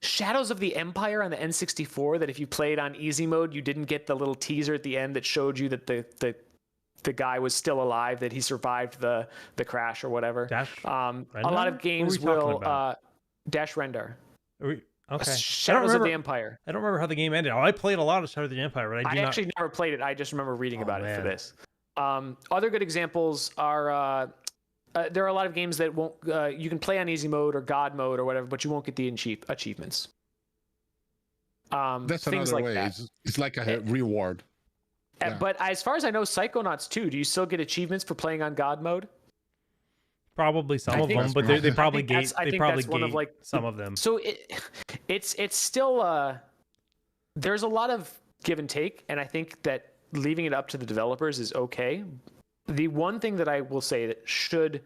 Shadows of the Empire on the N64, that if you played on easy mode, you didn't get the little teaser at the end that showed you that the guy was still alive, that he survived the crash or whatever. A lot of games will Dash Rendar. Okay. Shadows of the Empire. I don't remember how the game ended. I played a lot of Shadows of the Empire, but I actually never played it. I just remember reading about it for this. Other good examples are there are a lot of games that won't. You can play on easy mode or God mode or whatever, but you won't get the achievements. That's another way. It's like a reward. But as far as I know, Psychonauts 2, do you still get achievements for playing on God mode? Probably some of them, but they probably gate some of them. So it's still there's a lot of give and take, and I think that leaving it up to the developers is okay. The one thing that I will say that should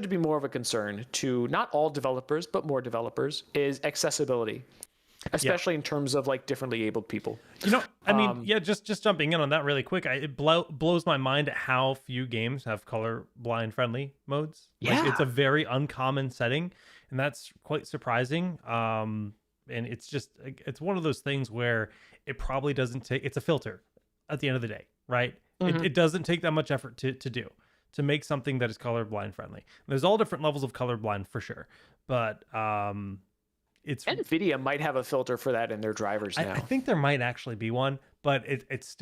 be more of a concern to not all developers, but more developers, is accessibility, especially in terms of like differently abled people. I mean, just jumping in on that really quick, it blows my mind at how few games have colorblind friendly modes. Like, it's a very uncommon setting, and that's quite surprising. And it's one of those things where it probably doesn't take, it's a filter at the end of the day, right? It doesn't take that much effort to make something that is colorblind friendly. There's all different levels of colorblind for sure, but it's NVIDIA might have a filter for that in their drivers now. I think there might actually be one, but it's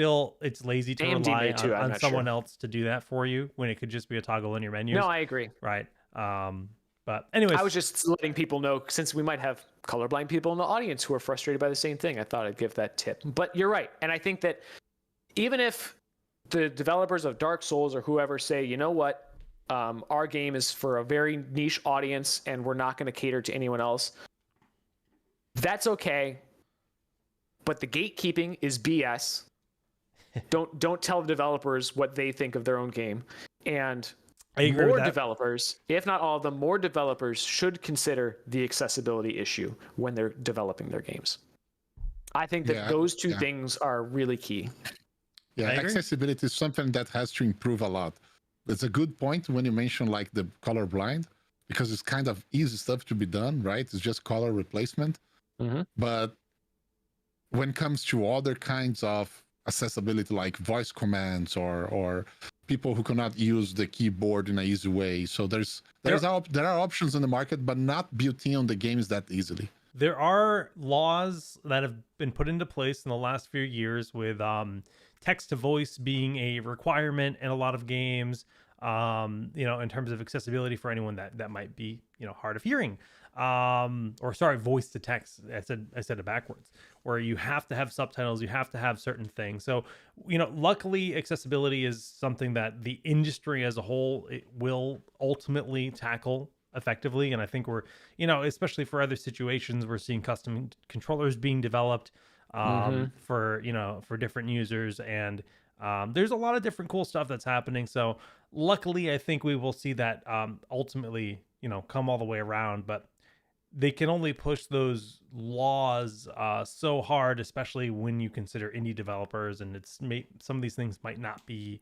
lazy to AMD rely too, on someone else to do that for you when it could just be a toggle in your menus. No, I agree. Right. But anyways, I was just letting people know, since we might have colorblind people in the audience who are frustrated by the same thing, I thought I'd give that tip. But you're right. And I think that even if the developers of Dark Souls or whoever say, you know what, our game is for a very niche audience and we're not going to cater to anyone else, that's okay. But the gatekeeping is BS. Don't tell the developers what they think of their own game. And more developers, if not all of them, more developers should consider the accessibility issue when they're developing their games. I think that those two things are really key. Yeah, accessibility is something that has to improve a lot. It's a good point when you mention like the colorblind, because it's kind of easy stuff to be done, right? It's just color replacement. But when it comes to other kinds of accessibility, like voice commands or people who cannot use the keyboard in an easy way, so there are options in the market, but not built in on the games that easily. There are laws that have been put into place in the last few years with text to voice being a requirement in a lot of games, in terms of accessibility for anyone that might be, hard of hearing. Voice to text. I said it backwards, where you have to have subtitles, you have to have certain things. So, luckily accessibility is something that the industry as a whole will ultimately tackle effectively. And I think we're, especially for other situations, we're seeing custom controllers being developed for different users. And there's a lot of different cool stuff that's happening. So luckily, I think we will see that ultimately, come all the way around. But they can only push those laws so hard, especially when you consider indie developers. And some of these things might not be,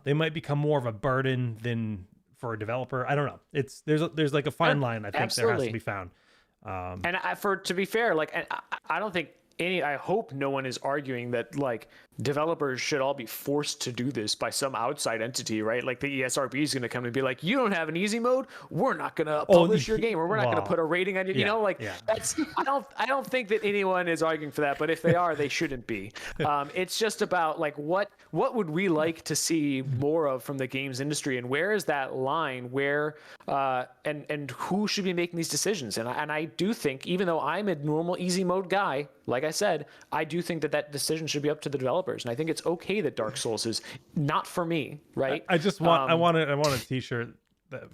they might become more of a burden than for a developer. I don't know. There's like a fine line. I think there has to be found. And to be fair, I don't think I hope no one is arguing that like developers should all be forced to do this by some outside entity, right? Like the ESRB is going to come and be like, you don't have an easy mode, we're not going to publish your game, or we're not going to put a rating on you. That's I don't think that anyone is arguing for that, but if they are, they shouldn't be. It's just about like what would we like to see more of from the games industry, and where is that line where and who should be making these decisions? And I do think, even though I'm a normal easy mode guy, like I said, I do think that decision should be up to the developers, and I think it's okay that Dark Souls is not for me, right? I just want I want a T-shirt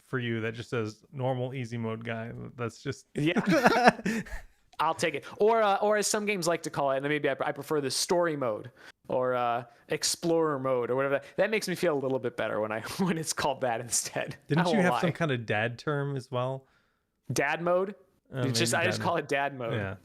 for you that just says "normal easy mode guy." That's just I'll take it. Or as some games like to call it, and maybe I prefer the story mode or explorer mode or whatever. That makes me feel a little bit better when it's called that instead. Didn't you have some kind of dad term as well? Dad mode? I just call it dad mode. Yeah.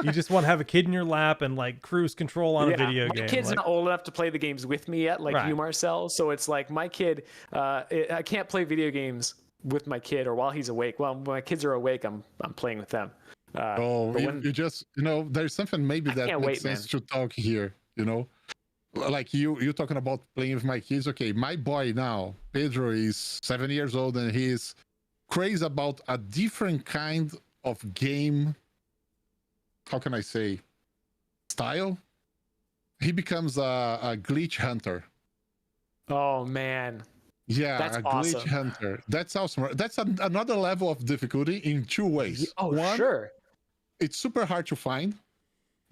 You just want to have a kid in your lap and like cruise control on a video game. My kid's not old enough to play the games with me yet, like you, Marcel. So it's like my kid, I can't play video games with my kid or while he's awake. Well, when my kids are awake, I'm playing with them. You just, there's something maybe that makes sense to talk here, like you talking about playing with my kids. Okay, my boy now, Pedro, is 7 years old, and he's crazy about a different kind of game, how can I say, style. He becomes a glitch hunter. Oh man. Yeah, that's a awesome. Glitch hunter. That's awesome. That's another level of difficulty in two ways. One, sure. It's super hard to find.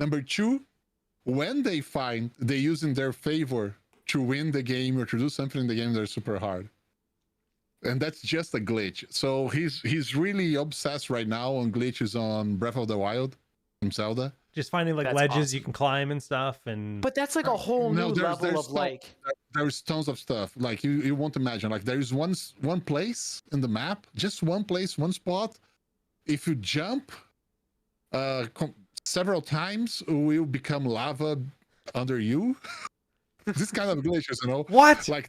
Number two, when they find, they use in their favor to win the game or to do something in the game, they're super hard. And that's just a glitch. So he's really obsessed right now on glitches on Breath of the Wild from Zelda. Just finding like ledges you can climb and stuff. But that's like a whole new level of like. There's tons of stuff. Like you won't imagine. Like there is one place in the map, just one place, one spot. If you jump several times, it will become lava under you. This kind of glitches, What? Like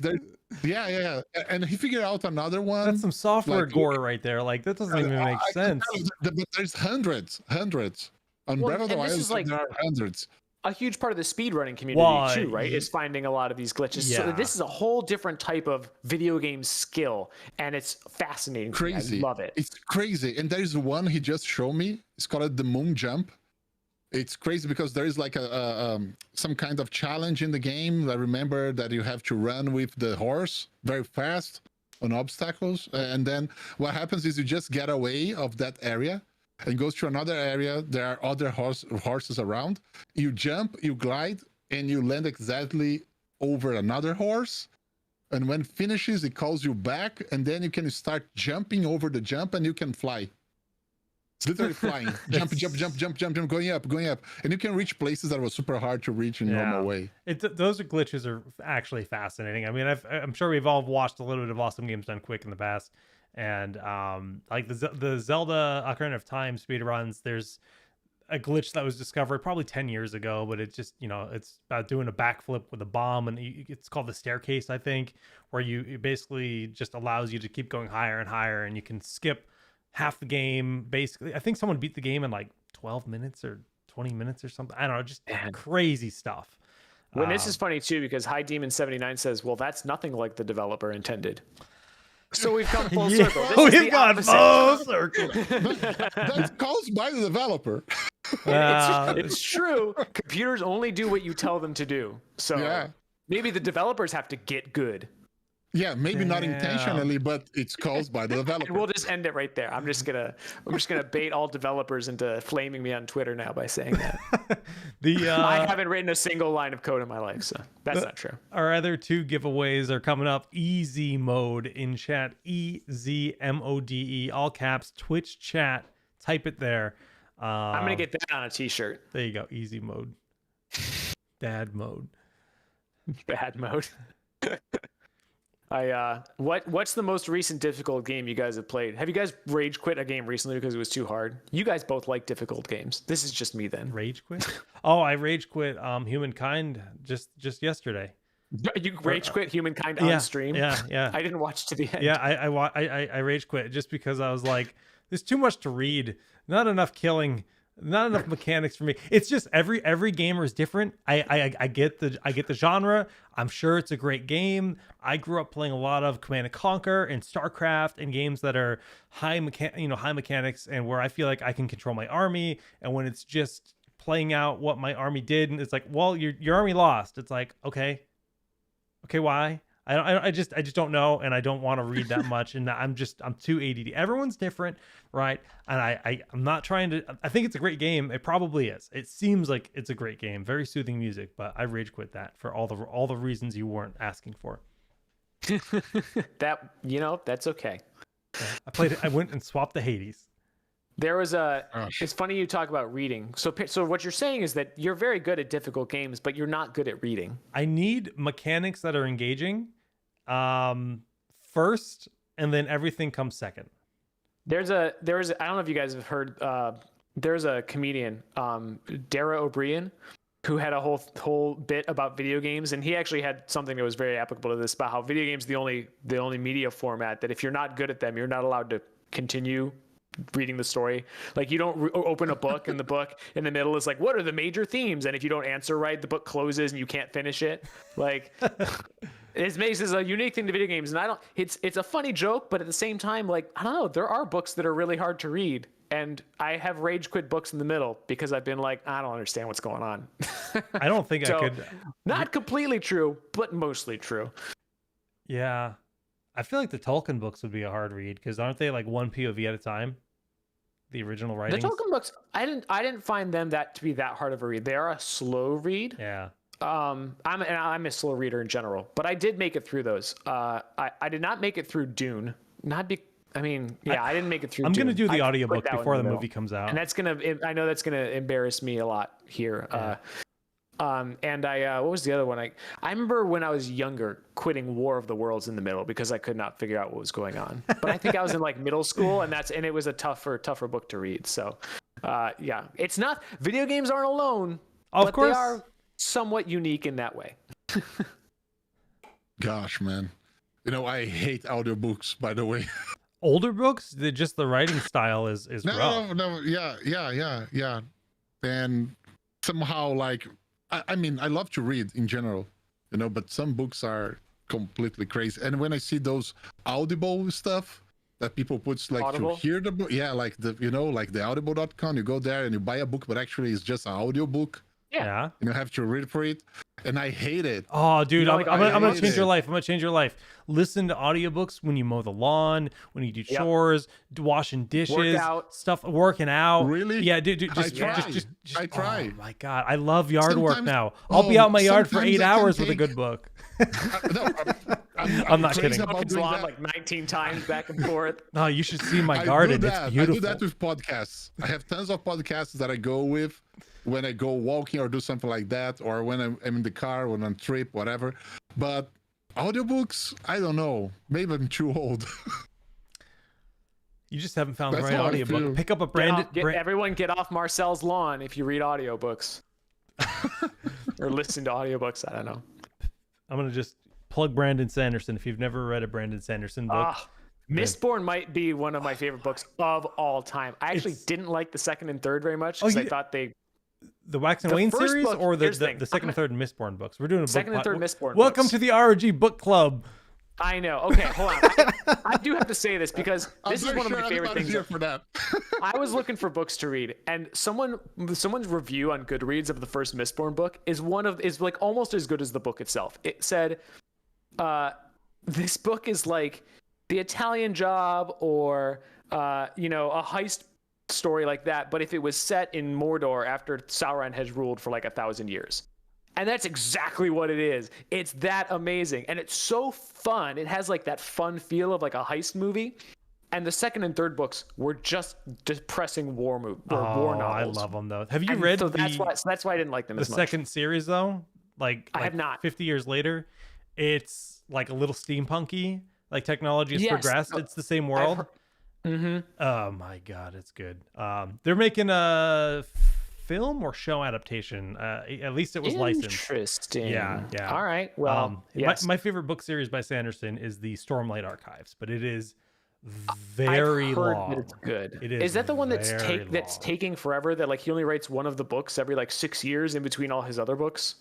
Yeah. And he figured out another one. That's some software like, gore right there. Like that doesn't even make sense. But there's hundreds. On Breath of the Wild, is like there are hundreds. a huge part of the speedrunning community too, right? Ye- Is finding a lot of these glitches. Yeah. So this is a whole different type of video game skill, and it's fascinating. Crazy. I love it. It's crazy. And there's one he just showed me. It's called the moon jump. It's crazy because there is like some kind of challenge in the game. I remember that you have to run with the horse very fast on obstacles, and then what happens is you just get away of that area and goes to another area. There are other horses around. You jump, you glide, and you land exactly over another horse. And when finishes, it calls you back, and then you can start jumping over the jump, and you can fly. It's literally flying. Jump, going up. And you can reach places that were super hard to reach in normal way. Those glitches are actually fascinating. I mean, I'm sure we've all watched a little bit of Awesome Games Done Quick in the past. And like the Zelda Ocarina of Time speedruns, there's a glitch that was discovered probably 10 years ago, but it just, it's about doing a backflip with a bomb, and it's called the staircase, I think, where it basically just allows you to keep going higher and higher, and you can skip half the game. Basically, I think someone beat the game in like 12 minutes or 20 minutes or something. I don't know, just crazy stuff. Well, this is funny too, because High Demon 79 says, well, that's nothing like the developer intended. So we've come full circle. We've gone full circle. That's caused by the developer. It's true. Computers only do what you tell them to do. So maybe the developers have to get good. Yeah, maybe not intentionally, but it's caused by the developer. And we'll just end it right there. I'm just gonna bait all developers into flaming me on Twitter now by saying that. I haven't written a single line of code in my life, so that's not true. Our other two giveaways are coming up. Easy Mode in chat, EZMODE, all caps, Twitch chat. Type it there. I'm gonna get that on a t-shirt. There you go. Easy Mode. Bad mode. Bad mode. What's the most recent difficult game you guys have played? Have you guys rage quit a game recently because it was too hard? You guys both like difficult games. This is just me then. Rage quit? Oh, I rage quit Humankind just yesterday. You rage quit Humankind on stream? Yeah. I didn't watch to the end. Yeah, I rage quit just because I was like, there's too much to read, not enough killing, not enough mechanics for me. It's just every gamer is different. I get the genre. I'm sure it's a great game. I grew up playing a lot of Command and Conquer and StarCraft and games that are high mechanics, and where I feel like I can control my army. And when it's just playing out what my army did, and it's like, well, your army lost. It's like, okay, why? I just don't know, and I don't want to read that much, and I'm too ADD. Everyone's different, right? And I'm not trying to. I think it's a great game. It probably is. It seems like it's a great game. Very soothing music, but I rage quit that for all the reasons you weren't asking for. That's okay. Yeah, I played it. I went and swapped the Hades. There was it's funny you talk about reading. So what you're saying is that you're very good at difficult games, but you're not good at reading. I need mechanics that are engaging first, and then everything comes second. There's I don't know if you guys have heard, there's a comedian, Dara O'Brien, who had a whole bit about video games, and he actually had something that was very applicable to this about how video games are the only media format that if you're not good at them, you're not allowed to continue reading the story. Like, you don't open a book and the book in the middle is like, what are the major themes? And if you don't answer right, the book closes and you can't finish it. Like, it makes this a unique thing to video games. And it's a funny joke, but at the same time, like, I don't know, there are books that are really hard to read. And I have rage quit books in the middle because I've been like, I don't understand what's going on. I don't think I could. Not completely true, but mostly true. Yeah. I feel like the Tolkien books would be a hard read because aren't they like one POV at a time? The original writings. The Tolkien books, I didn't find them to be that hard of a read. They are a slow read. Yeah. I'm a slow reader in general, but I did make it through those. I did not make it through Dune. I didn't make it through. I'm Dune. gonna do the audiobook before the movie comes out, and I know that's gonna embarrass me a lot here. Yeah. And what was the other one? I remember when I was younger quitting War of the Worlds in the middle because I could not figure out what was going on. But I think I was in like middle school, and it was a tougher book to read. So, yeah, it's not, video games aren't alone. Of course, they are somewhat unique in that way. Gosh, man. I hate audiobooks, by the way. Older books, just the writing style is rough. No, yeah. And somehow, like, I mean, I love to read in general, but some books are completely crazy. And when I see those Audible stuff that people put like Audible? to hear the book, yeah, like like the audible.com, you go there and you buy a book, but actually it's just an audio book. Yeah. You have to read for it, and I hate it. Oh, dude, I'm gonna change your it. life. I'm gonna change your life. Listen to audiobooks when you mow the lawn, when you do chores, washing dishes, working out. Really? Yeah, dude. I try. Oh my god, I love yard work Sometimes- now. I'll be out in my yard for sometimes 8 I can hours with a take- good book. I'm not crazy kidding. about Fucking doing lawn that. like 19 times back and forth. No, you should see my garden. It's beautiful. I do that with podcasts. I have tons of podcasts that I go with when I go walking or do something like that, or when I'm in the car, when I'm on trip, whatever. But audiobooks, I don't know. Maybe I'm too old. You just haven't found the That's right how I audiobook. feel. Pick up a Everyone get off Marcel's lawn if you read audiobooks. Or listen to audiobooks. I don't know. I'm gonna just plug Brandon Sanderson. If you've never read a Brandon Sanderson book, Mistborn might be one of my favorite books of all time. I actually didn't like the second and third very much because I thought the Wax and Wayne first series, book, or the here's the thing. second and third Mistborn books. We're doing a second and third Mistborn. Welcome books. to the ROG Book Club. I know. Okay, hold on. I do have to say this because this is one of my favorite things. Here for that. I was looking for books to read, and someone's review on Goodreads of the first Mistborn book is like almost as good as the book itself. It said, "This book is like the Italian Job, or a heist story like that, but if it was set in Mordor after Sauron has ruled for like 1,000 years." And that's exactly what it is. It's that amazing. And it's so fun. It has like that fun feel of like a heist movie. And the second and third books were just depressing war novels. I love them though. Have you read? So that's why I didn't like them the as much. second series though. Like I have not. 50 years later, it's like a little steampunky. Like technology has progressed. It's the same world. Oh my god, it's good. They're making a film or show adaptation. At least it was licensed. Interesting. Yeah. All right. Well, yes. my favorite book series by Sanderson is the Stormlight Archives, but it is very I've heard long. that it's good. It is that the one that's very that's long. taking forever? That like he only writes one of the books every like 6 years in between all his other books?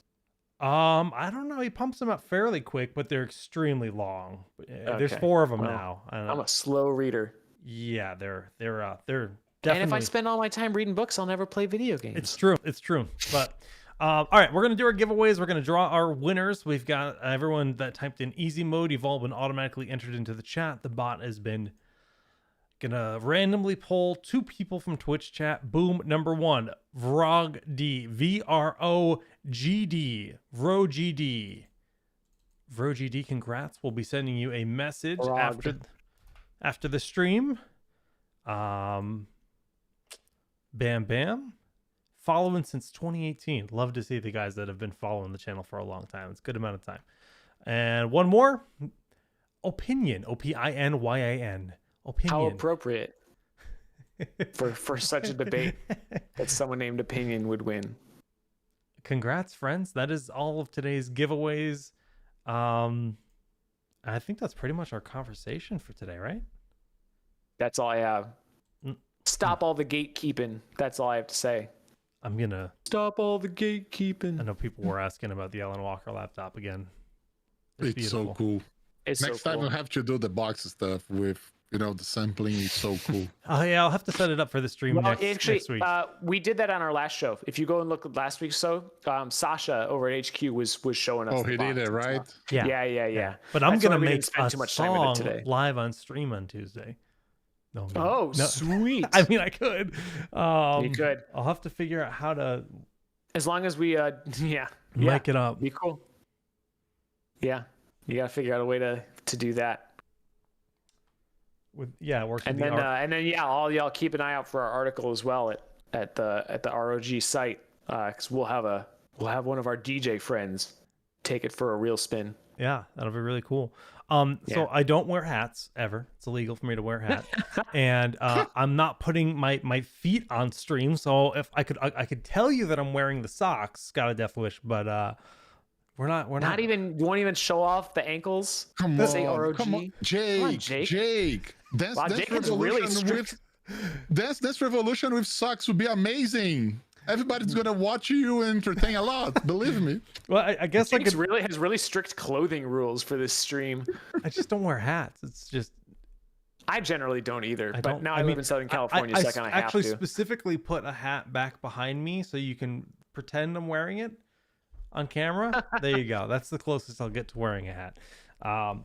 I don't know. He pumps them out fairly quick, but they're extremely long. There's 4 of them now. I'm a slow reader. Yeah, they're definitely. And if I spend all my time reading books, I'll never play video games. It's true. But all right, we're gonna do our giveaways. We're gonna draw our winners. We've got everyone that typed in easy mode. You've all been automatically entered into the chat. The bot has been gonna randomly pull 2 people from Twitch chat. Boom, number 1, Vrog D, VROGD, ROGD. VROGD, congrats. We'll be sending you a message after the stream. Bam Bam, following since 2018. Love to see the guys that have been following the channel for a long time. It's a good amount of time. And one more, Opinion, OPINYAN. Opinion. How appropriate for such a debate that someone named Opinion would win. Congrats, friends. That is all of today's giveaways. I think that's pretty much our conversation for today, right? That's all I have. Stop all the gatekeeping. That's all I have to say. I'm gonna stop all the gatekeeping. I know people were asking about the Alan Walker laptop again. It's so cool. Next time we'll have to do the box stuff with the sampling. Is so cool. Oh yeah, I'll have to set it up for the stream next week. We did that on our last show. If you go and look at last week's show, Sasha over at HQ was showing us. Oh, he did it, right? Yeah. But I'm gonna make a song live on stream on Tuesday. No. Sweet. I mean, I could. You could. I'll have to figure out how to. As long as we, mic it up. Be cool. Yeah, you gotta figure out a way to do that. It works. And then all y'all keep an eye out for our article as well at the ROG site, because we'll have one of our DJ friends take it for a real spin. Yeah, that'll be really cool. So I don't wear hats ever. It's illegal for me to wear a hat. And I'm not putting my feet on stream. So if I could tell you that I'm wearing the socks, got a Death Wish, but We're not even. You won't even show off the ankles. Come Say on, ROG. come on, Jake. Wow, Jake is really strict. Dance Revolution with socks would be amazing. Everybody's gonna watch you and entertain a lot. Believe me. Well, I guess Jake's really has really strict clothing rules for this stream. I just don't wear hats. It's just. I generally don't either. But now I mean, live in Southern California, so I kind of have to. Actually, specifically put a hat back behind me so you can pretend I'm wearing it on camera. There you go. That's the closest I'll get to wearing a hat.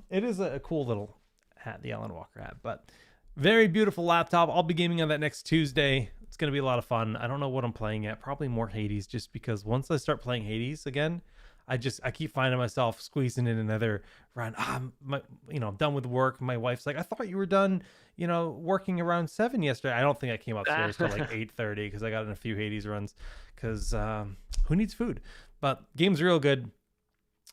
It is a cool little hat, the Alan Walker hat, but very beautiful laptop. I'll be gaming on that next Tuesday. It's going to be a lot of fun. I don't know what I'm playing at. Probably more Hades, just because once I start playing Hades again, I keep finding myself squeezing in another round. I'm done with work. My wife's like, I thought you were done, working around 7 yesterday. I don't think I came upstairs till like 8:30 because I got in a few Hades runs because who needs food? But game's real good.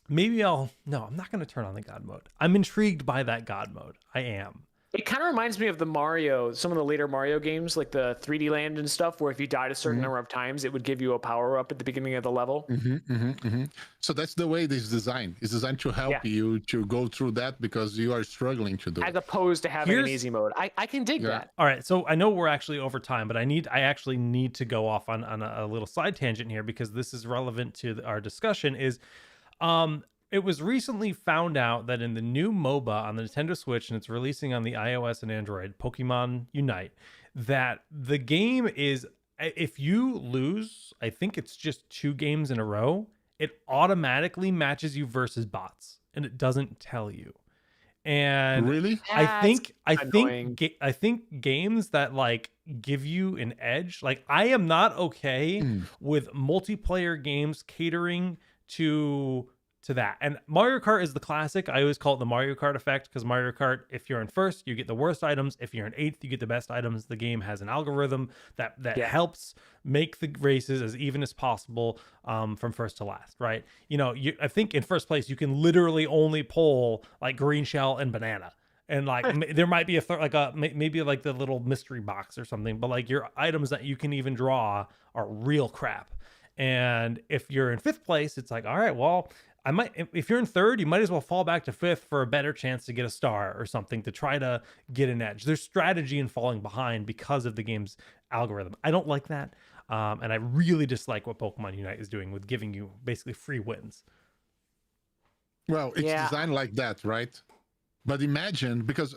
Maybe I'm not going to turn on the God mode. I'm intrigued by that God mode. I am. It kind of reminds me of some of the later Mario games, like the 3D Land and stuff, where if you died a certain number of times, it would give you a power up at the beginning of the level. So that's the way this is designed. It's designed to help you to go through that because you are struggling to do it. As opposed to having an easy mode. I can dig that. All right, so I know we're actually over time, but I actually need to go off on a little side tangent here because this is relevant to our discussion. It was recently found out that in the new MOBA on the Nintendo Switch, and it's releasing on the iOS and Android, Pokemon Unite, that the game is, if you lose, I think it's just 2 games in a row, it automatically matches you versus bots, and it doesn't tell you. And really, I think games that like give you an edge, like I am not okay with multiplayer games catering to that. And Mario Kart is the classic. I always call it the Mario Kart effect because Mario Kart, if you're in first, you get the worst items. If you're in 8th, you get the best items. The game has an algorithm that helps make the races as even as possible from first to last, right? I think in first place, you can literally only pull like green shell and banana. And like there might be maybe like the little mystery box or something, but like your items that you can even draw are real crap. And if you're in 5th place, it's like, all right, well, if you're in 3rd, you might as well fall back to 5th for a better chance to get a star or something to try to get an edge. There's strategy in falling behind because of the game's algorithm. I don't like that. And I really dislike what Pokemon Unite is doing with giving you basically free wins. Well, it's designed like that, right? But imagine, because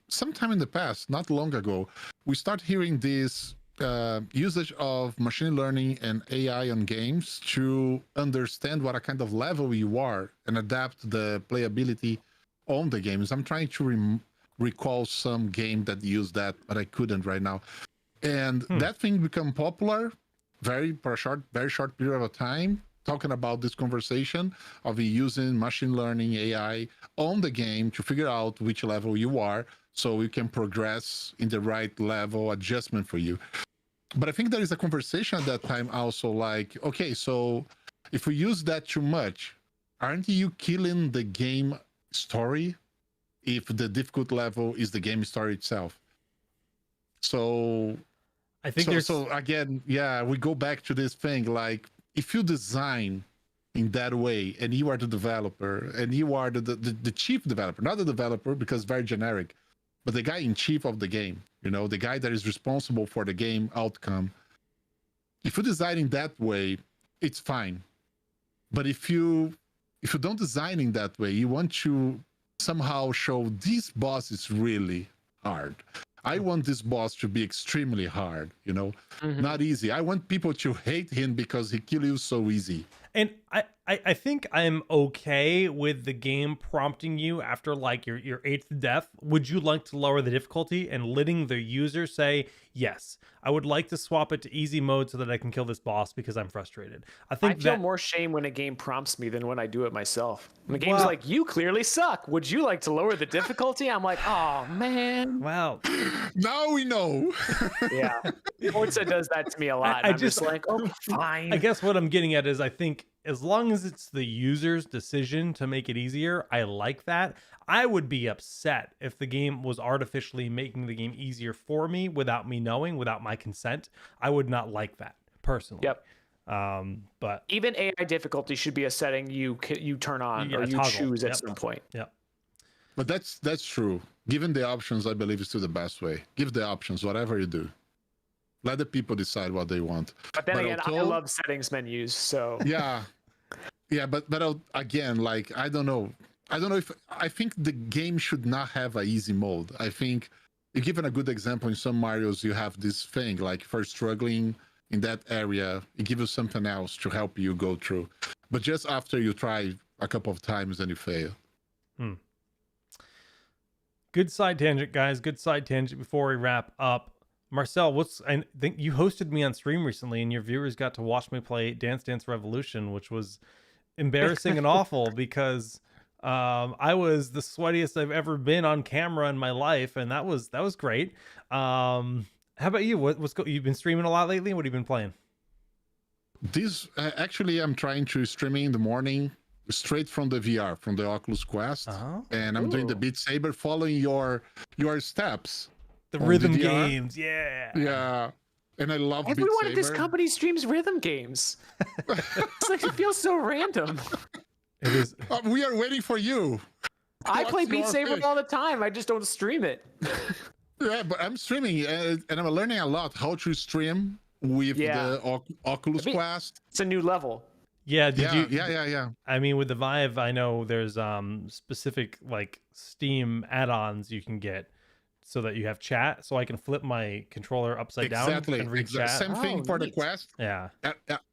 sometime in the past, not long ago, we start hearing this usage of machine learning and AI on games to understand what a kind of level you are and adapt the playability on the games. I'm trying to recall some game that used that, but I couldn't right now. And that thing become popular very short period of time, talking about this conversation of using machine learning AI on the game to figure out which level you are so you can progress in the right level adjustment for you. But I think there is a conversation at that time also like, okay, so if we use that too much, aren't you killing the game story if the difficult level is the game story itself? So I think so again, we go back to this thing, like if you design in that way and you are the developer and you are the chief developer, not the developer because very generic, but the guy in chief of the game, the guy that is responsible for the game outcome. If you design in that way, it's fine. But if you don't design in that way, you want to somehow show this boss is really hard. I want this boss to be extremely hard, not easy. I want people to hate him because he kills you so easy. And I think I'm okay with the game prompting you after like your 8th death. Would you like to lower the difficulty and letting the user say, yes, I would like to swap it to easy mode so that I can kill this boss because I'm frustrated. I feel more shame when a game prompts me than when I do it myself. When the game's like, you clearly suck. Would you like to lower the difficulty? I'm like, oh man. Well, now we know. Yeah. Forza does that to me a lot. I'm just like, oh, fine. I guess what I'm getting at is I think as long as it's the user's decision to make it easier, I like that. I would be upset if the game was artificially making the game easier for me without me knowing, without my consent. I would not like that personally. Yep. But even AI difficulty should be a setting you turn on or you toggle. choose at some point. Yep. But that's true. Given the options, I believe is still the best way. Give the options, whatever you do. Let the people decide what they want. But then again, I love settings menus, so yeah, but again, like I don't know if I think the game should not have an easy mode. I think you're given a good example in some Marios. You have this thing like for struggling in that area, it gives you something else to help you go through. But just after you try a couple of times and you fail. Good side tangent, guys. Good side tangent before we wrap up. Marcel, I think you hosted me on stream recently, and your viewers got to watch me play Dance Dance Revolution, which was embarrassing and awful because I was the sweatiest I've ever been on camera in my life, and that was great. How about you? You've been streaming a lot lately? What have you been playing? This actually, I'm trying to streaming in the morning straight from the VR, from the Oculus Quest, and I'm doing the Beat Saber, following your steps. The rhythm games, yeah. And I love everyone at this company streams rhythm games. It's like it feels so random. It is. We are waiting for you. I play Beat Saber all the time. I just don't stream it. Yeah, but I'm streaming, and I'm learning a lot how to stream with the Oculus Quest. It's a new level. Yeah, yeah. I mean, with the Vive, I know there's specific like Steam add-ons you can get so that you have chat, so I can flip my controller upside down and read chat. Same thing for the Quest. Yeah.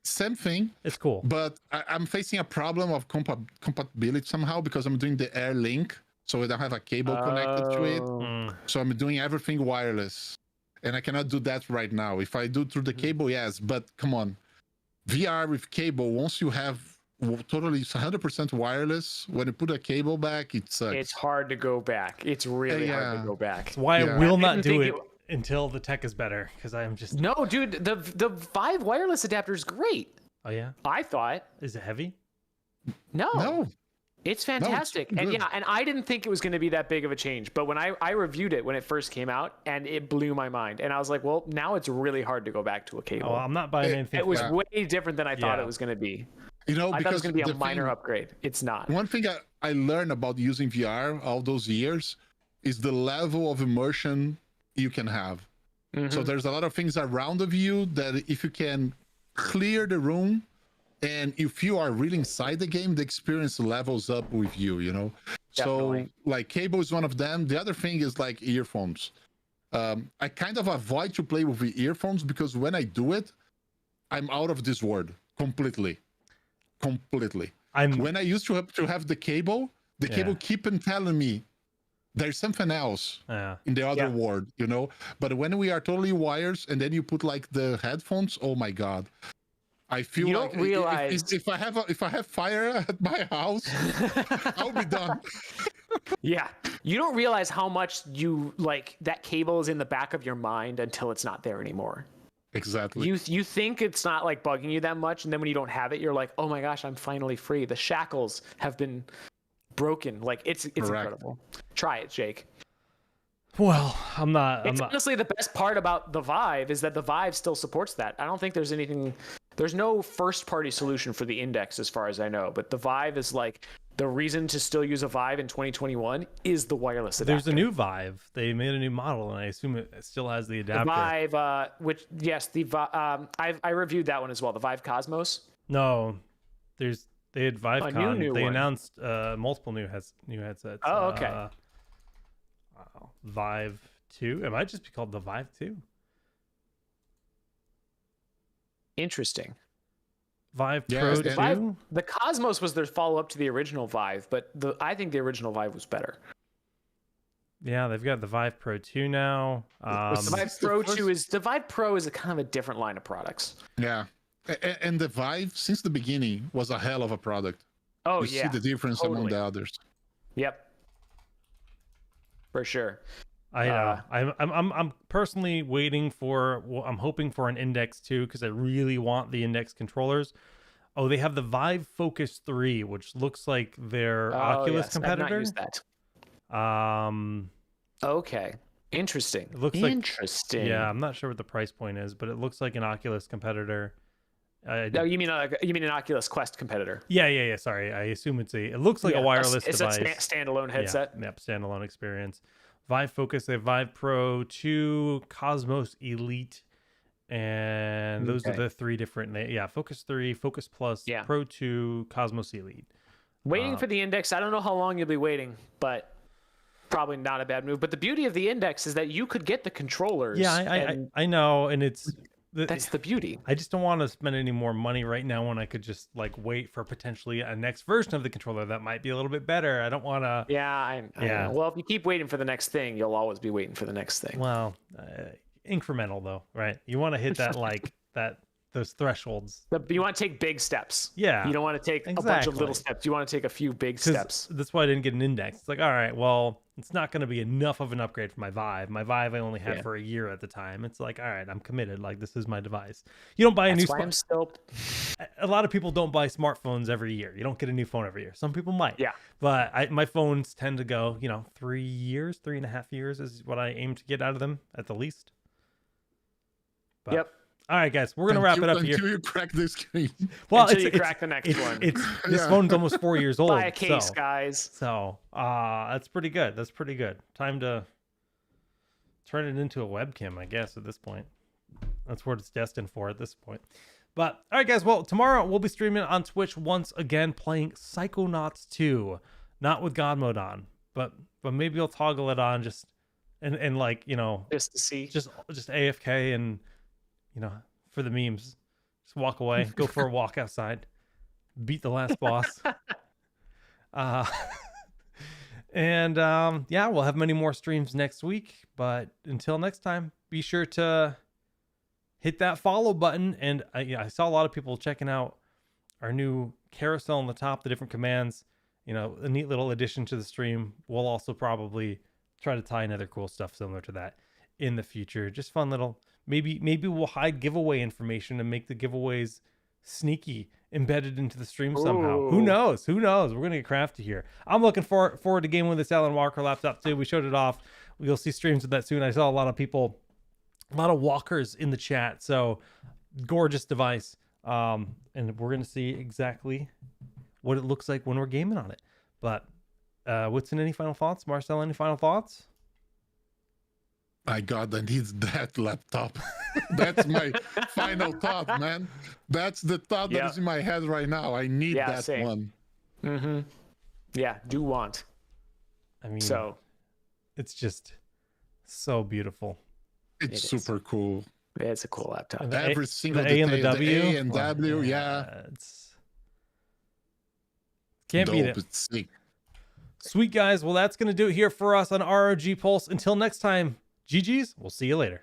Same thing. It's cool. But I'm facing a problem of compatibility somehow because I'm doing the Air Link, so I don't have a cable connected to it. So I'm doing everything wireless, and I cannot do that right now. If I do through the cable, yes, but come on. VR with cable, once you have totally 100% wireless, when you put a cable back, it's hard to go back. It's really hard to go back. That's why I will not do it until the tech is better, because I'm just no, dude. The Vive wireless adapter is great. Oh yeah, I thought. Is it heavy? No. It's fantastic. No, it's and I didn't think it was going to be that big of a change, but when I reviewed it when it first came out, and it blew my mind, and I was like, well, now it's really hard to go back to a cable. Oh, I'm not buying anything. It was way different than I thought it was going to be. You know, I thought it was going to be a minor upgrade. It's not. One thing I learned about using VR all those years is the level of immersion you can have. So there's a lot of things around of you that if you can clear the room, and if you are really inside the game, the experience levels up with you, you know? Definitely. So like cable is one of them. The other thing is like earphones. I kind of avoid to play with the earphones because when I do it, I'm out of this world completely. When I used to have the cable keep on telling me there's something else in the other world, you know? But when we are totally wires and then you put like the headphones, oh my God. I feel you like don't realize if I have fire at my house, I'll be done. Yeah, you don't realize how much you like that cable is in the back of your mind until it's not there anymore. Exactly. You think it's not like bugging you that much, and then when you don't have it, you're like, oh my gosh, I'm finally free. The shackles have been broken. Like it's incredible. Try it, Jake. Well, I'm not. Honestly, the best part about the Vive is that the Vive still supports that. I don't think there's anything. There's no first-party solution for the Index, as far as I know. But the Vive is like the reason to still use a Vive in 2021 is the wireless adapter. There's a new Vive. They made a new model, and I assume it still has the adapter. The Vive, I reviewed that one as well. The Vive Cosmos. No, they had ViveCon. New they one. announced multiple new headsets. Oh, okay. Vive 2. It might just be called the Vive 2. Interesting. Vive Pro 2. The Cosmos was their follow-up to the original Vive, but I think the original Vive was better. Yeah, they've got the Vive Pro 2 now. The Vive Pro 2 the Vive Pro is a kind of a different line of products. Yeah, and the Vive since the beginning was a hell of a product. Oh, you see the difference among the others. Yep, for sure. I'm personally waiting for. Well, I'm hoping for an Index 2 because I really want the Index controllers. Oh, they have the Vive Focus 3, which looks like their Oculus competitor. I've not used that. Okay. Interesting. It looks interesting. Yeah, I'm not sure what the price point is, but it looks like an Oculus competitor. No, you mean an Oculus Quest competitor? Yeah. Sorry, I assume it looks like a wireless it's device. It's a standalone headset. Yep, standalone experience. Vive Focus, they have Vive Pro 2, Cosmos Elite, and those are the three different. Focus 3, Focus Plus, Pro 2, Cosmos Elite. Waiting for the Index. I don't know how long you'll be waiting, but probably not a bad move. But the beauty of the Index is that you could get the controllers. Yeah, I know, and that's the beauty. I just don't want to spend any more money right now when I could just like wait for potentially a next version of the controller that might be a little bit better. I don't want to. Yeah, I know. Well, if you keep waiting for the next thing, you'll always be waiting for the next thing. Well, incremental though, right? You want to hit that those thresholds. You want to take big steps. Yeah. You don't want to take a bunch of little steps. You want to take a few big steps. That's why I didn't get an Index. It's like, all right, well, it's not going to be enough of an upgrade for my Vive. My Vive I only had for a year at the time. It's like, all right, I'm committed. Like, this is my device. You don't buy a new smartphone. A lot of people don't buy smartphones every year. You don't get a new phone every year. Some people might. Yeah. But my phones tend to go, 3 years, 3.5 years is what I aim to get out of them at the least. But, yep. All right, guys, we're gonna wrap it up here. Until you crack this screen. Well, until you crack the next one. This phone's almost 4 years old. Buy a case, guys. So, that's pretty good. That's pretty good. Time to turn it into a webcam, I guess. At this point, that's what it's destined for. At this point, but all right, guys. Well, tomorrow we'll be streaming on Twitch once again, playing Psychonauts 2, not with God mode on, but maybe I'll toggle it on just and like just to see, just AFK and. For the memes, just walk away, go for a walk outside, beat the last boss. And we'll have many more streams next week. But until next time, be sure to hit that follow button. And I saw a lot of people checking out our new carousel on the top, the different commands, a neat little addition to the stream. We'll also probably try to tie in other cool stuff similar to that in the future. Just fun little. Maybe we'll hide giveaway information and make the giveaways sneaky, embedded into the stream somehow. Ooh. Who knows? We're gonna get crafty here. I'm looking forward to gaming with this Alan Walker laptop too. We showed it off. You'll see streams of that soon. I saw a lot of walkers in the chat. So gorgeous device. And we're gonna see exactly what it looks like when we're gaming on it. But Whitson, any final thoughts? Marcel, any final thoughts? My God, I need that laptop. That's my final thought, man. That's the thought that is in my head right now. I need that one. Mm-hmm. Yeah, do want. I mean, it's just so beautiful. It's super cool. It's a cool laptop. Every single A and the W. The A and W, It's can't beat it. It's sick. Sweet guys. Well, that's gonna do it here for us on ROG Pulse. Until next time. GG's, we'll see you later.